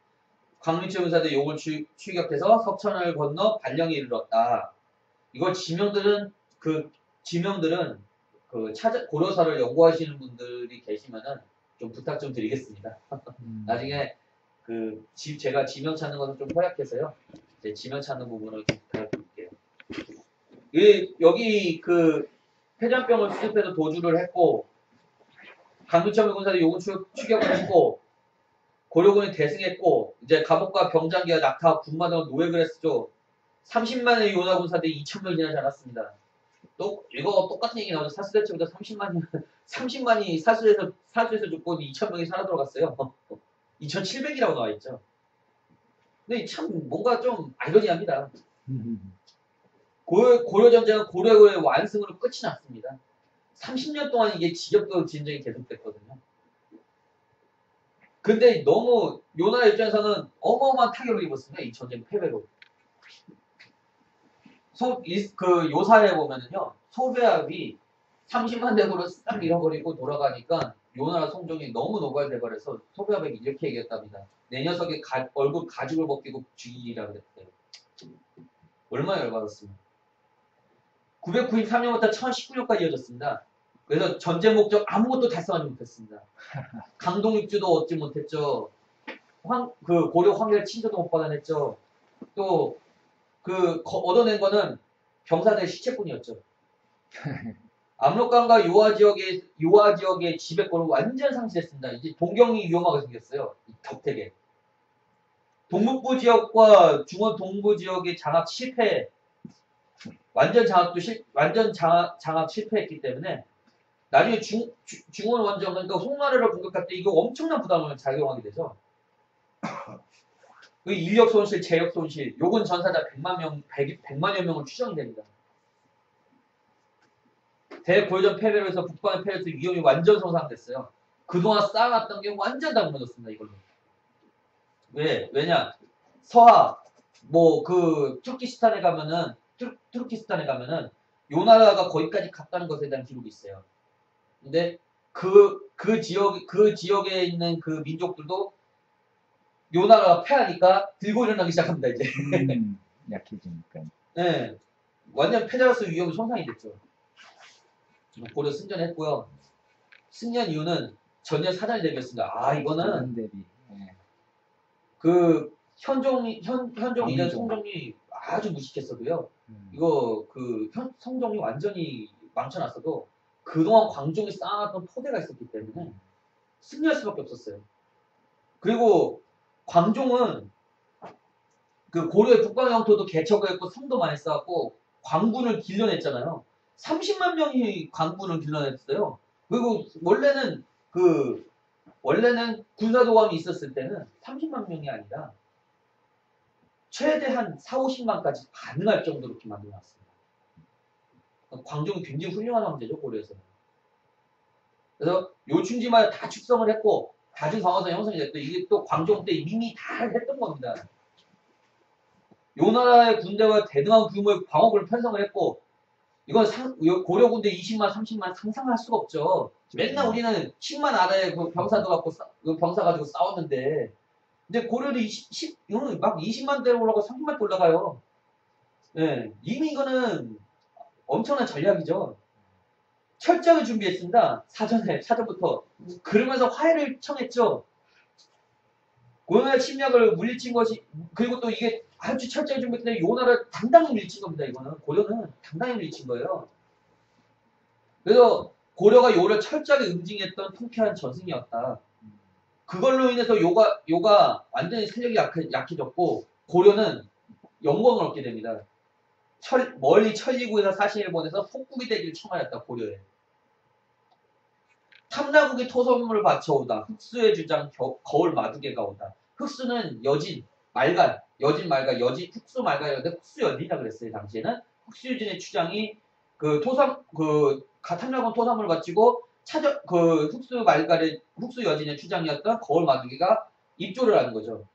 광민철 군사들이 요걸 추격해서 석천을 건너 발령에 이르렀다. 이걸 지명들은 고려사를 연구하시는 분들이 계시면은 좀 부탁 좀 드리겠습니다. 나중에 제가 지명 찾는 것은 좀 허약해서요. 이제 지명 찾는 부분을 좀 부탁드릴게요. 여기 패전병을 수습해서 도주를 했고 강민철 군사들이 요군 추격을 했고 고려군이 대승했고 이제 갑옷과 병장기와 낙타, 군마 등을 노획을 했죠. 30만의 요나 군사들이 2,000명 지나지 않았습니다. 또 이거 똑같은 얘기 나오죠. 사수대첩에서 30만이 사수에서 죽고 2,000명이 살아 들어갔어요. 2,700이라고 나와 있죠. 근데 참 뭔가 좀 아이러니합니다. 고려 전쟁은 고려의 완승으로 끝이 났습니다. 30년 동안 이게 지역도 진전이 계속됐거든요. 근데 너무 요나라 입장에서는 어마어마한 타격을 입었습니다. 이 전쟁 패배로. 요사에 보면은요, 소배합이 30만 대군을 싹 잃어버리고 돌아가니까 요나라 성종이 너무 노발대발해서 소배합에게 이렇게 얘기했답니다. 내 녀석의 얼굴 가죽을 벗기고 죽이리라 그랬대요. 얼마나 열받았습니까? 993년부터 1019년까지 이어졌습니다. 그래서 전쟁 목적 아무것도 달성하지 못했습니다. 강동육주도 얻지 못했죠. 고려 황제의 친조도 못 받아냈죠. 또 얻어낸 거는 병사들 시체뿐이었죠. 압록강과 요하 지역의 지배권을 완전 상실했습니다. 이제 동경이 위험하게 생겼어요. 덕택에. 동북부 지역과 중원 동부 지역의 장악 실패, 완전 장악 실패했기 때문에 나중에 중원 원정, 그러니까 송나라를 공격할 때 이거 엄청난 부담을 작용하게 되죠. 그 인력 손실, 재력 손실, 요건 전사자 100만여 명을 추정이 됩니다. 대고려전 패배로 해서 북방의 패배로 해서 위험이 완전 손상됐어요. 그동안 쌓아놨던 게 완전 다 무너졌습니다, 이걸로. 왜냐? 서하, 투르키스탄에 가면은 요나라가 거기까지 갔다는 것에 대한 기록이 있어요. 근데 그 지역에 있는 그 민족들도 요나라가 패하니까 들고 일어나기 시작합니다, 이제. 약해지니까. 네. 완전 패자로서 위험이 손상이 됐죠. 고려 승전했고요. 승리한 이유는 전쟁 사전에 대비했습니다. 아 이거는 사전 대비. 예. 그 현종 이전 광종. 성종이 아주 무식했어도요. 음. 이거 그 성종이 완전히 망쳐놨어도 그동안 광종이 쌓아놨던 포대가 있었기 때문에 승리할 수밖에 없었어요. 그리고 광종은 그 고려의 북방 영토도 개척을 했고 성도 많이 쌓았고 광군을 길러냈잖아요. 30만 명이 광군을 길러냈어요. 그리고 원래는 군사도감이 있었을 때는 30만 명이 아니라 최대한 4, 50만까지 가능할 정도로 이렇게 만들어놨습니다. 광종이 굉장히 훌륭한 황제죠, 고려에서는. 그래서 요충지마다 다 축성을 했고 다중 방어선 형성이 됐고 이게 또 광종 때 이미 다 했던 겁니다. 요 나라의 군대와 대등한 규모의 방어군을 편성을 했고 이건 고려 군대 20만, 30만 상상할 수가 없죠. 맨날 우리는 10만 아래에 그 병사도 갖고 병사 가지고 싸웠는데 근데 고려도 이거는 막 20만 대로 올라가고 30만 대 올라가요. 예, 이미 이거는 엄청난 전략이죠. 철저하게 준비했습니다. 사전부터. 그러면서 화해를 청했죠. 고려의 침략을 물리친 것이, 그리고 또 이게 아주 철저하게 준비했는데 요 나라를 당당히 물리친 겁니다. 이거는. 고려는 당당히 물리친 거예요. 그래서 고려가 요를 철저하게 응징했던 통쾌한 전승이었다. 그걸로 인해서 요가 완전히 세력이 약해졌고, 고려는 영광을 얻게 됩니다. 멀리 천리국에서 사신을 보내서 속국이 되기를 청하였다, 고려에. 탐나국이 토성물을 바쳐오다. 흑수의 주장 거울 마두개가 오다. 흑수는 여진, 말간, 흑수 말간이었는데 흑수여진이라 그랬어요, 당시에는. 흑수여진의 주장이 탐나국 토성물을 바치고 흑수 여진의 주장이었던 거울 마두개가 입조를 하는 거죠.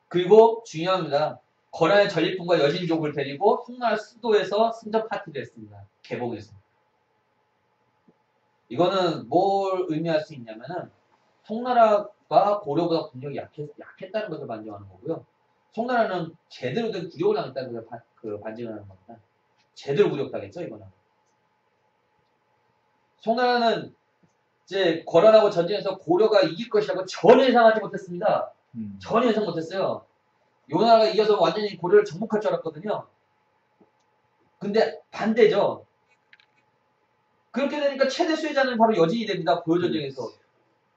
그리고 중요합니다. 거란의 전리품과 여진족을 데리고 송나라 수도에서 승전 파티를 했습니다. 개봉해서. 이거는 뭘 의미할 수 있냐면은 송나라가 고려보다 군력이 약했다는 것을 반증하는 거고요. 송나라는 제대로 된 굴욕을 당했다는 것을 반증을 하는 겁니다. 제대로 굴욕당했죠, 이거는. 송나라는 이제 거란하고 전쟁에서 고려가 이길 것이라고 전혀 예상하지 못했습니다. 전혀 예상 못했어요. 요 나라가 이겨서 완전히 고려를 정복할 줄 알았거든요. 근데 반대죠. 그렇게 되니까 최대 수혜자는 바로 여진이 됩니다. 고려전쟁에서.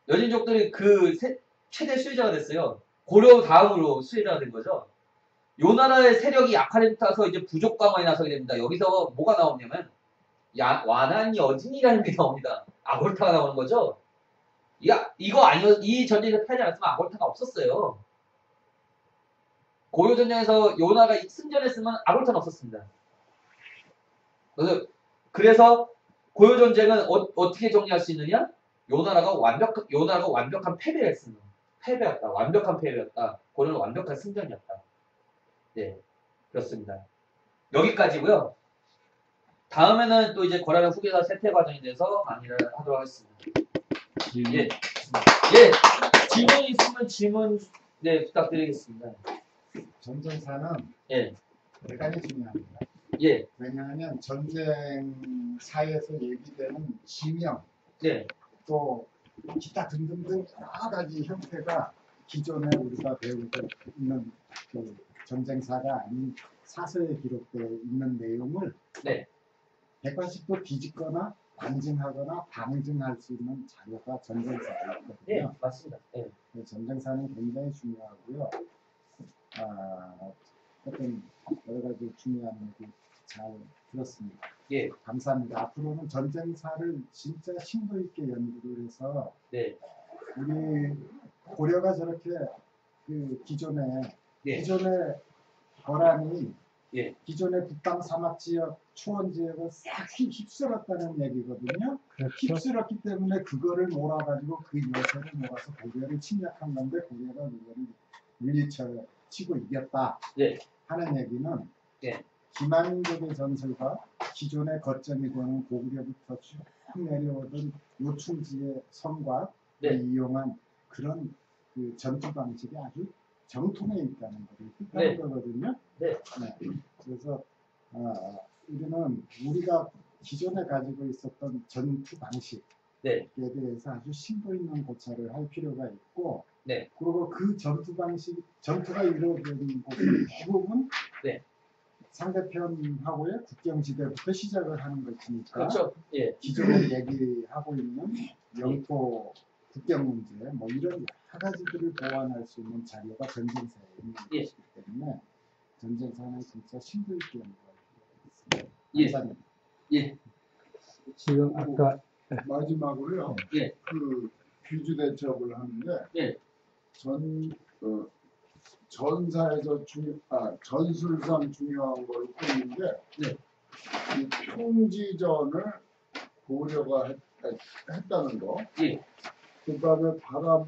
여진족들이 최대 수혜자가 됐어요. 고려 다음으로 수혜자가 된 거죠. 요 나라의 세력이 약화를 타서 이제 부족 강화에 나서게 됩니다. 여기서 뭐가 나오냐면 완한 여진이라는 게 나옵니다. 아골타가 나오는 거죠. 이 전쟁에서 패하지 않았으면 아골타가 없었어요. 고려 전쟁에서 요 나라가 승전했으면 아골타는 없었습니다. 그래서 고려 전쟁은 어떻게 정리할 수 있느냐? 요 나라가 완벽한 패배를 했습니다. 완벽한 패배였다. 고려는 완벽한 승전이었다. 네, 그렇습니다. 여기까지고요. 다음에는 또 이제 거란의 후계자 세태 과정에 대해서 강의를 하도록 하겠습니다. 예, 질문 있으면 질문 부탁드리겠습니다. 전쟁사는 예, 대단히 중요합니다. 예, 왜냐하면 전쟁사에서 얘기되는 지명, 네, 또 기타 등등등 여러 가지 형태가 기존에 우리가 배우고 있는 그 전쟁사가 아닌 사서에 기록되어 있는 내용을 네, 180도 뒤집거나 반증하거나 방증할 수 있는 자료가 전쟁사였거든요. 예, 맞습니다. 예, 전쟁사는 굉장히 중요하고요. 어떤 여러 가지 중요한 얘기 잘 들었습니다. 예, 감사합니다. 앞으로는 전쟁사를 진짜 심도 있게 연구를 해서 네, 우리 고려가 저렇게 기존의 거란이 예. 기존의 북방 사막 지역, 초원 지역을 싹 휩쓸었다는 얘기거든요. 그렇죠. 휩쓸었기 때문에 그거를 몰아가지고 그 요새를 몰아서 고려를 침략한 건데 고려가 그거를 물리치고 이겼다 예. 하는 얘기는 예. 기만인족의 전설과 기존의 거점이 되는 고구려부터 쭉 내려오던 요충지의 성과 네. 이용한 그런 그 전투 방식이 아주 정통에 있다는 것을 뜻하는 네. 거거든요. 네. 그래서 우리는 우리가 기존에 가지고 있었던 전투 방식에 네. 대해서 아주 심도 있는 고찰을 할 필요가 있고, 네. 그리고 그 전투 방식, 전투가 이루어진 곳은 대부분 네. 상대편하고의 국경지대부터 시작을 하는 것이니까 그렇죠. 예. 기존에 얘기하고 있는 영토 국경 문제 뭐 이런 여러 가지들을 보완할 수 있는 자료가 전쟁사에 있는 예. 것이기 때문에 전쟁사는 진짜 심도 있게 연구할 필요가 있습니다. 예. 감사합니다. 예. 지금 아까 마지막으로요. 예. 그 귀주 대첩을 하는데 예. 전사에서 전술상 중요한 걸 꼽는데 네. 이 평지전을 고려가 했다는 거. 예. 그다음에 바람의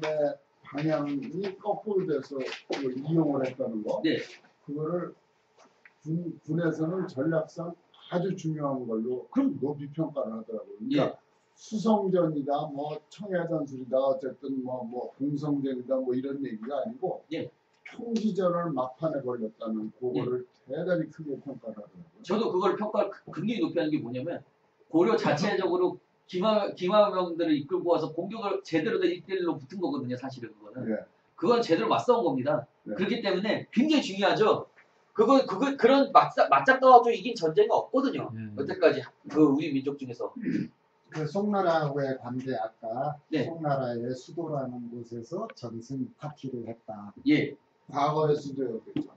방향이 거꾸로 돼서 그걸 이용을 했다는 거. 네. 그거를 군에서는 전략상 아주 중요한 걸로 그럼 높이 평가를 하더라고요. 그러니까 예. 수성전이다, 뭐 청해전술이다, 어쨌든 뭐 공성전이다, 뭐 이런 얘기가 아니고 예. 평지전을 막판에 걸렸다는 그거를 대단히 크게 평가를 하더라고요. 저도 그걸 평가를 굉장히 높이 하는 게 뭐냐면 고려 자체적으로 기마병들을 이끌고 와서 공격을 제대로 된 1대1로 붙은 거거든요. 사실은 그거는. 네. 그건 제대로 맞싸운 겁니다. 네. 그렇기 때문에 굉장히 중요하죠. 그런 맞짱떠가지고 이긴 전쟁은 없거든요. 여태까지 우리 민족 중에서. 그 송나라하고의 관계 아까 네. 송나라의 수도라는 곳에서 전승 파티를 했다. 예. 과거의 수도였겠죠.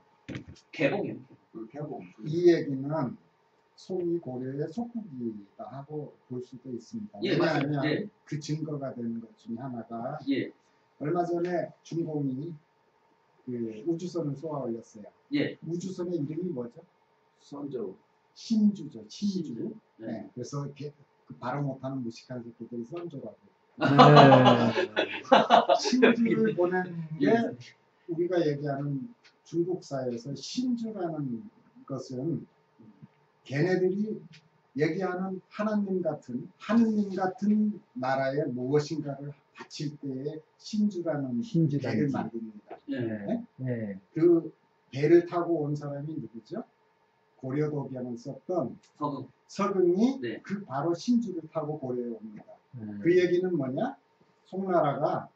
개봉이요. 그 개봉. 이 얘기는 송이 고려의 속국이다 하고 볼 수도 있습니다. 예, 왜냐하면 맞습니다. 예. 그 증거가 되는 것 중에 하나가 예. 얼마 전에 중공이 그 우주선을 쏘아 올렸어요. 예. 우주선의 이름이 뭐죠? 선조. 신주죠. 신주. 네. 네. 그래서 이렇게 그 발음 못하는 무식한 새끼들이 선조라고. 신주를 보낸 게 우리가 얘기하는 중국사에서 신주라는 것은 걔네들이 얘기하는 하나님 같은 나라에 무엇인가를 바칠 때에 신주라는 신주라는 배를 만듭니다. 예. 네? 네. 그 배를 타고 온 사람이 누구죠? 고려도변을 썼던 서금. 서금이 네. 그 바로 신주를 타고 고려에 옵니다. 그 얘기는 뭐냐? 송나라가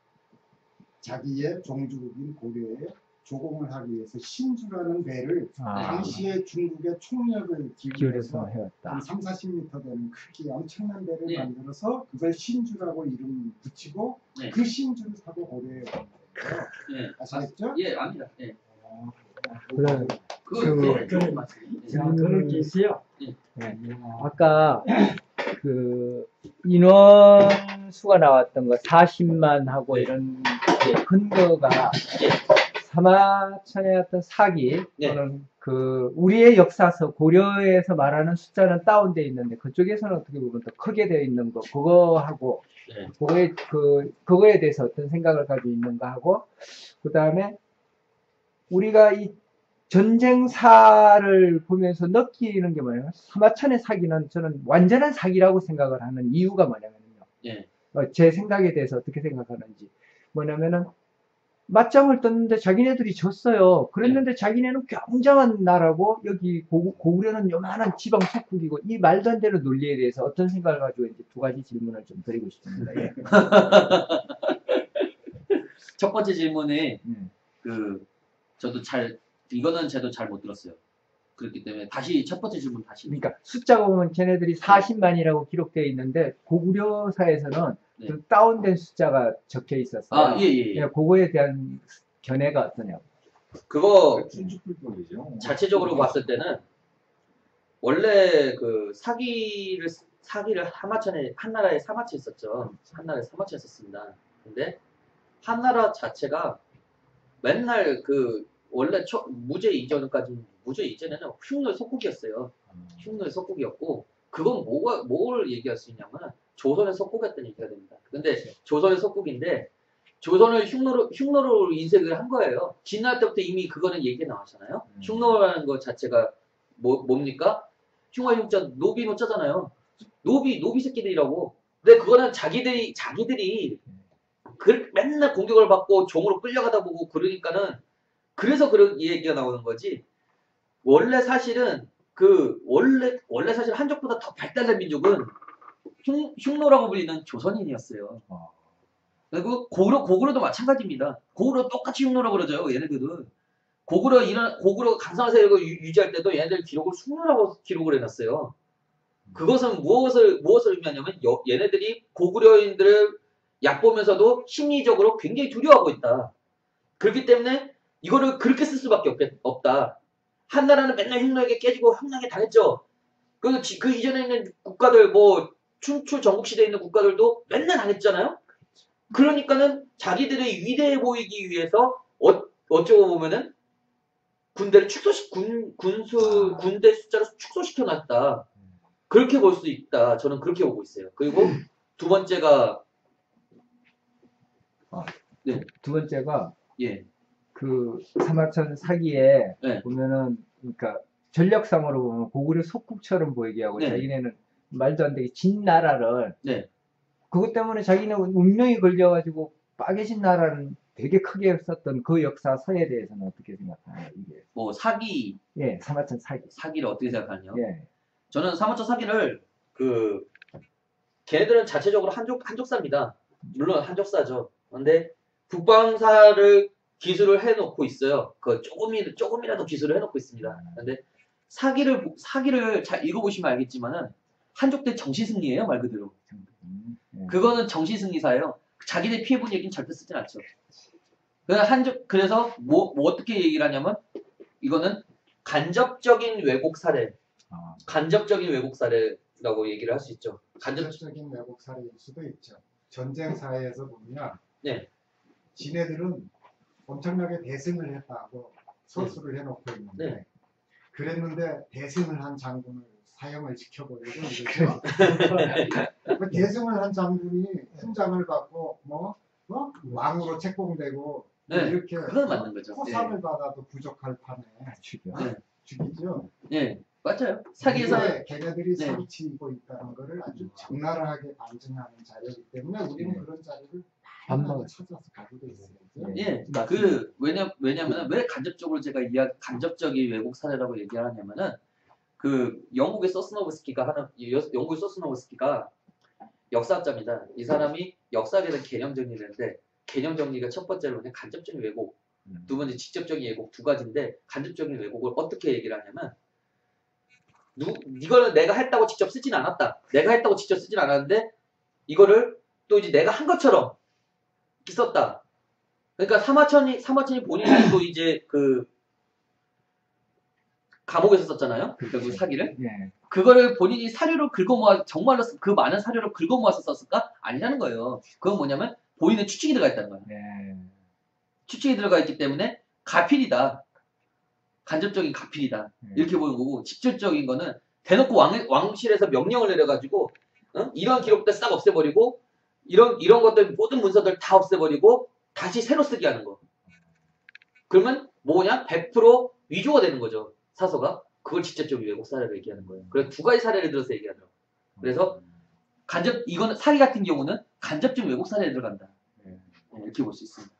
자기의 종주국인 고려에 조공을 하기 위해서 신주라는 배를 당시에 중국의 총력을 기울여서 기울여서 해왔다. 한 3, 40m 되는 크기 엄청난 배를 네. 만들어서 그걸 신주라고 이름 붙이고 네. 그 신주를 타고 고려에 온 거예요. 예. 아시겠죠? 예, 압니다. 예. 그래. 그거 맞습니다. 그런 게 있어요. 예. 네. 아까 그 인원 수가 나왔던 거 40만 하고 이런 근거가 사마천의 어떤 사기 네. 또는 그 우리의 역사서 고려에서 말하는 숫자는 다운되어 있는데 그쪽에서는 어떻게 보면 더 크게 되어 있는 거 그거하고 네. 그거에 대해서 어떤 생각을 가지고 있는가 하고 그 다음에 우리가 이 전쟁사를 보면서 느끼는 게 뭐냐면 사마천의 사기는 저는 완전한 사기라고 생각을 하는 이유가 뭐냐면요. 예. 제 생각에 대해서 어떻게 생각하는지 뭐냐면은 맞짱을 떴는데 자기네들이 졌어요. 그랬는데 자기네는 굉장한 나라고 여기 고구려는 요만한 지방 속국이고 이 말도 안 되는 논리에 대해서 어떤 생각을 가지고 이제 두 가지 질문을 좀 드리고 싶습니다. 예. 첫 번째 질문에 이거는 저도 잘 못 들었어요. 그렇기 때문에 다시 첫 번째 질문 다시. 그러니까 숫자가 보면 걔네들이 40만이라고 기록되어 있는데 고구려사에서는 네. 좀 다운된 숫자가 적혀 있었어요. 아, 예. 그거에 대한 견해가 어떠냐고. 그거 춘추불법이죠. 자체적으로 봤을 때는 원래 그 사기를 한나라에 사마치 있었죠. 한나라에 사마치 있었습니다. 근데 한나라 자체가 맨날 원래 무제 이전에는 흉노의 속국이었어요. 흉노의 속국이었고 그건 뭘 얘기할 수 있냐면 조선의 속국이었다는 얘기가 됩니다. 근데 조선의 속국인데 조선을 흉노로 인색을 한 거예요. 진화 때부터 이미 그거는 얘기가 나왔잖아요. 흉노라는 것 자체가 뭡니까? 흉화 흉자 노비 노자잖아요. 노비 새끼들이라고. 근데 그거는 자기들이 맨날 공격을 받고 종으로 끌려가다 보고 그러니까는 그래서 그런 얘기가 나오는 거지. 원래 사실은 원래 사실 한족보다 더 발달된 민족은 흉노라고 불리는 조선인이었어요. 그리고 고구려도 마찬가지입니다. 고구려 똑같이 흉노라고 그러죠. 얘네들은. 고구려 강성 세력을 유지할 때도 얘네들 기록을 흉노라고 기록을 해놨어요. 그것은 무엇을 의미하냐면 얘네들이 고구려인들을 얕보면서도 심리적으로 굉장히 두려워하고 있다. 그렇기 때문에 이거를 그렇게 쓸 수밖에 없다. 한나라는 맨날 흉노에게 깨지고 흉노에게 당했죠. 그리고 그 이전에 있는 국가들 뭐 춘추 전국시대에 있는 국가들도 맨날 당했잖아요. 그러니까는 자기들이 위대해 보이기 위해서 어쩌고 보면은 군대 숫자를 축소시켜 놨다. 그렇게 볼 수 있다. 저는 그렇게 보고 있어요. 그리고 두 번째가 네. 두 번째가 예. 그 사마천 사기에 네. 보면은 그러니까 전력상으로 보면 고구려 속국처럼 보이게 하고 네. 자기네는 말도 안 되게 진 나라를 네. 그것 때문에 자기는 운명이 걸려가지고 빠개진 나라는 되게 크게 썼던 그 역사서에 대해서는 어떻게 생각하나요? 이게 뭐 사기 예 사마천 사기를 어떻게 생각하냐요? 예. 저는 사마천 사기를 걔네들은 자체적으로 한족사입니다. 물론 한족사죠. 근데 북방사를 기술을 해놓고 있어요. 그 조금이라도 기술을 해놓고 있습니다. 근데 사기를 잘 읽어보시면 알겠지만은 한족들 정시승리예요, 말 그대로. 예. 그거는 정시승리사예요. 자기들 피해본 얘기는 절대 쓰진 않죠. 그래서 뭐 어떻게 얘기를 하냐면 이거는 간접적인 왜곡 사례. 간접적인 왜곡 사례라고 얘기를 할 수 있죠. 간접적인 왜곡 사례일 수도 있죠. 전쟁 사회에서 보면 네. 지네들은 엄청나게 대승을 했다고 서술을 해놓고 있는데 네. 그랬는데 대승을 한 장군을 사형을 지켜버리고 이러죠. 그 대승을 한 장군이 훈장을 받고 왕으로 책봉되고 네. 이렇게 그건 맞는 거죠. 호상을 받아도 부족할 판에 죽여. 죽이죠. 네, 맞아요. 사기에서 이게 걔네들이 네. 사기치고 있다는 것을 아주 적나라하게 반증하는 자료이기 때문에 우리는 네. 그런 자료를 반복. 많이 찾아서 가지고 있어요. 예, 왜냐면은 왜 간접적으로 제가 간접적인 왜곡 사례라고 얘기를 하냐면은 영국의 서스노브스키가 역사학자입니다. 이 사람이 역사학에 대한 개념 정리를 했는데 개념 정리가 첫 번째로는 간접적인 왜곡, 두 번째 직접적인 왜곡 두 가지인데 간접적인 왜곡을 어떻게 얘기를 하냐면 이거는 내가 했다고 직접 쓰진 않았다. 내가 했다고 직접 쓰진 않았는데 이거를 또 이제 내가 한 것처럼 썼다. 그러니까 사마천이 본인이 또 이제 감옥에서 썼잖아요. 결국 사기를. 예. 그거를 본인이 사료로 긁어모아 정말로 그 많은 사료를 긁어모아서 썼을까? 아니라는 거예요. 그건 뭐냐면 본인의 추측이 들어가 있다는 거예요. 예. 추측이 들어가 있기 때문에 가필이다. 간접적인 가필이다. 이렇게 보는 거고 직접적인 거는 대놓고 왕실에서 명령을 내려가지고 이런 기록들 싹 없애버리고 이런 것들 모든 문서들 다 없애버리고 다시 새로 쓰게 하는 거. 그러면 뭐냐? 100% 위조가 되는 거죠. 사서가. 그걸 직접적인 왜곡 사례로 얘기하는 거예요. 그래서 두 가지 사례를 들어서 얘기하더라고요. 그래서 이거는 사기 같은 경우는 간접적 왜곡 사례에 들어간다. 네. 이렇게 볼 수 있습니다.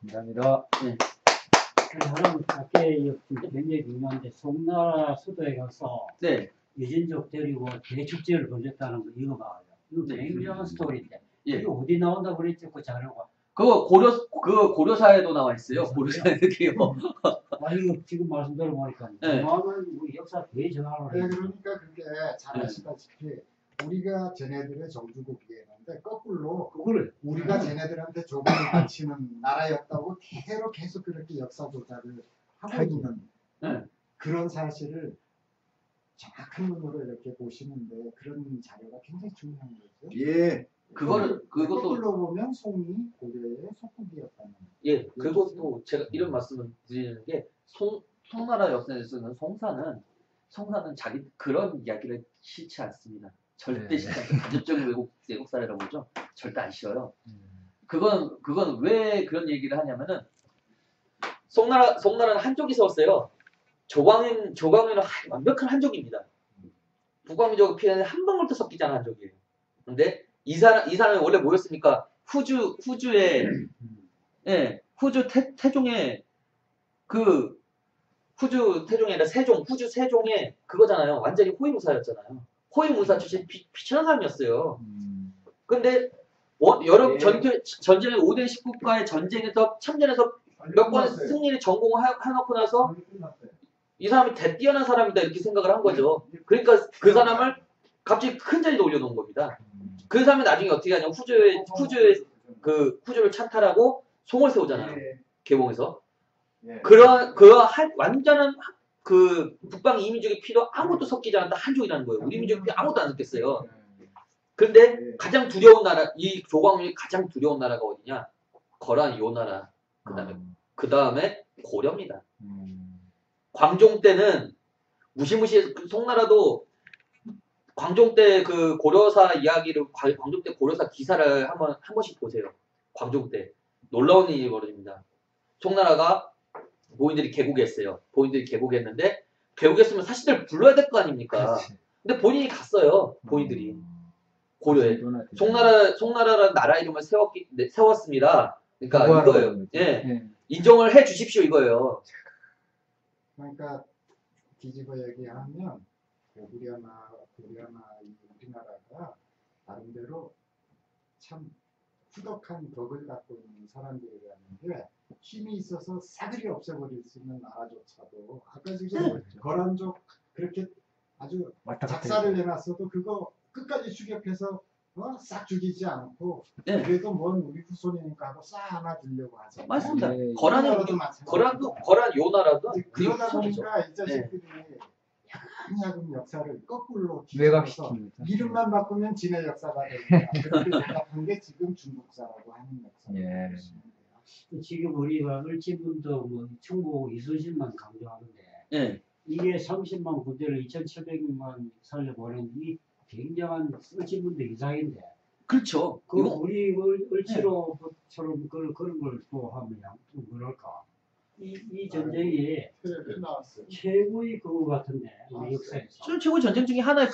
감사합니다. 저는 밖에 굉장히 중요한데 송나라 수도에 가서 네. 유진족 데리고 대축제를 벌였다는 거 이거 봐요. 이거 네. 굉장한 스토리인데 예. 이거 어디 나온다고 그랬죠 그 자료가. 그거 고려사에도 나와 있어요. 고려사에 그게요. 이거 지금 말씀 들어보니까 네. 우리 역사 되게 정확을 네, 해요. 그러니까 그게 잘 아시다시피 우리가 쟤네들의 정주국이었는데 거꾸로 그거를 우리가 쟤네들한테 조공을 바치는 나라였다고 계속 그렇게 역사 조사를 하고 있는 네. 그런 사실을 정확한 눈으로 이렇게 보시는데 그런 자료가 굉장히 중요한 거죠. 예. 그것도 거꾸로 보면 송이 고려의 속국이었다는. 예, 그것도 제가 이런 말씀을 드리는 게 송나라 역사에서는 성사는 자기 그런 이야기를 싫지 않습니다. 절대 싫지 않습니다. 간접적인 왜곡 사례라고 그러죠. 절대 안 싫어요. 그건 왜 그런 얘기를 하냐면은 송나라는 한족이 세웠어요. 조광인은 완벽한 한족입니다. 북방민족을 피해는 한 방울도 섞이지 않은 한족이에요. 근데 이 사람이 원래 뭐였습니까? 후주의 예, 후주 태종의 후주 태종이 아니라 세종, 후주 세종의 그거잖아요. 완전히 호위무사였잖아요. 호위무사 출신 피치는 사람이었어요. 근데 여러 예. 전쟁의 5대 19국가의 전쟁에서 참전해서 몇 번 승리를 전공해놓고 나서 이 사람이 대뛰어난 사람이다 이렇게 생각을 한 거죠. 그러니까 그 사람을 갑자기 큰 자리에 올려놓은 겁니다. 그 사람이 나중에 어떻게 하냐면 후주를 찬탈하고 송을 세우잖아요. 개봉해서. 완전한 그 북방 이민족의 피도 아무것도 섞이지 않았다 한족이라는 거예요. 우리 민족의 피 아무것도 안 섞였어요. 근데 가장 두려운 나라, 이 조광룡이 가장 두려운 나라가 어디냐? 거란 요 나라. 그 다음에 고려입니다. 광종 때는 무시무시 송나라도 광종 때 그 고려사 이야기를 광종 때 고려사 기사를 한 번씩 보세요. 광종 때 놀라운 일이 벌어집니다. 송나라가 보인들이 개국했어요. 보인들이 개국했는데 개국했으면 사실들 불러야 될 거 아닙니까? 그렇지. 근데 본인이 갔어요. 보인들이 고려에 송나라라는 나라 이름을 세웠습니다. 그러니까 이거예요. 예. 인정을 해 주십시오 이거예요. 그러니까 뒤집어 얘기하면 고구려나 이 우리나라가 나름대로 참 후덕한 덕을 갖고 있는 사람들이라는 게 힘이 있어서 싸그리 없애버릴 수 있는 나라조차도 아까 지금 거란족 그렇게 아주 작사를 내놨어도 그거 끝까지 추격해서 싹 죽이지 않고 그래도 뭔 우리 후손이니까 하고 싹 안아주려고 하죠. 맞습니다. 네. 거란 요 나라도 그러다 후손이죠. 보니까 이 자식들이 야금야금 역사를 거꾸로 외곽시킵니다. 이름만 바꾸면 진의 역사가 됩니다. 그렇게 생각한 게 지금 중국사라고 하는 역사예요. 지금 우리가 을지문도 뭐 충북 이순신만 강조하는데 예. 이게 30만 군대를 2,700만 살려보낸 이 굉장한 을지문도 이상인데 그렇죠. 그 우리 을지로처럼 그런 걸 또 하면 또 뭐랄까 이 전쟁이 텔레비에 나왔어요. 최고의 그거 같은데 우리 역사에서 최고 전쟁 중에 하나의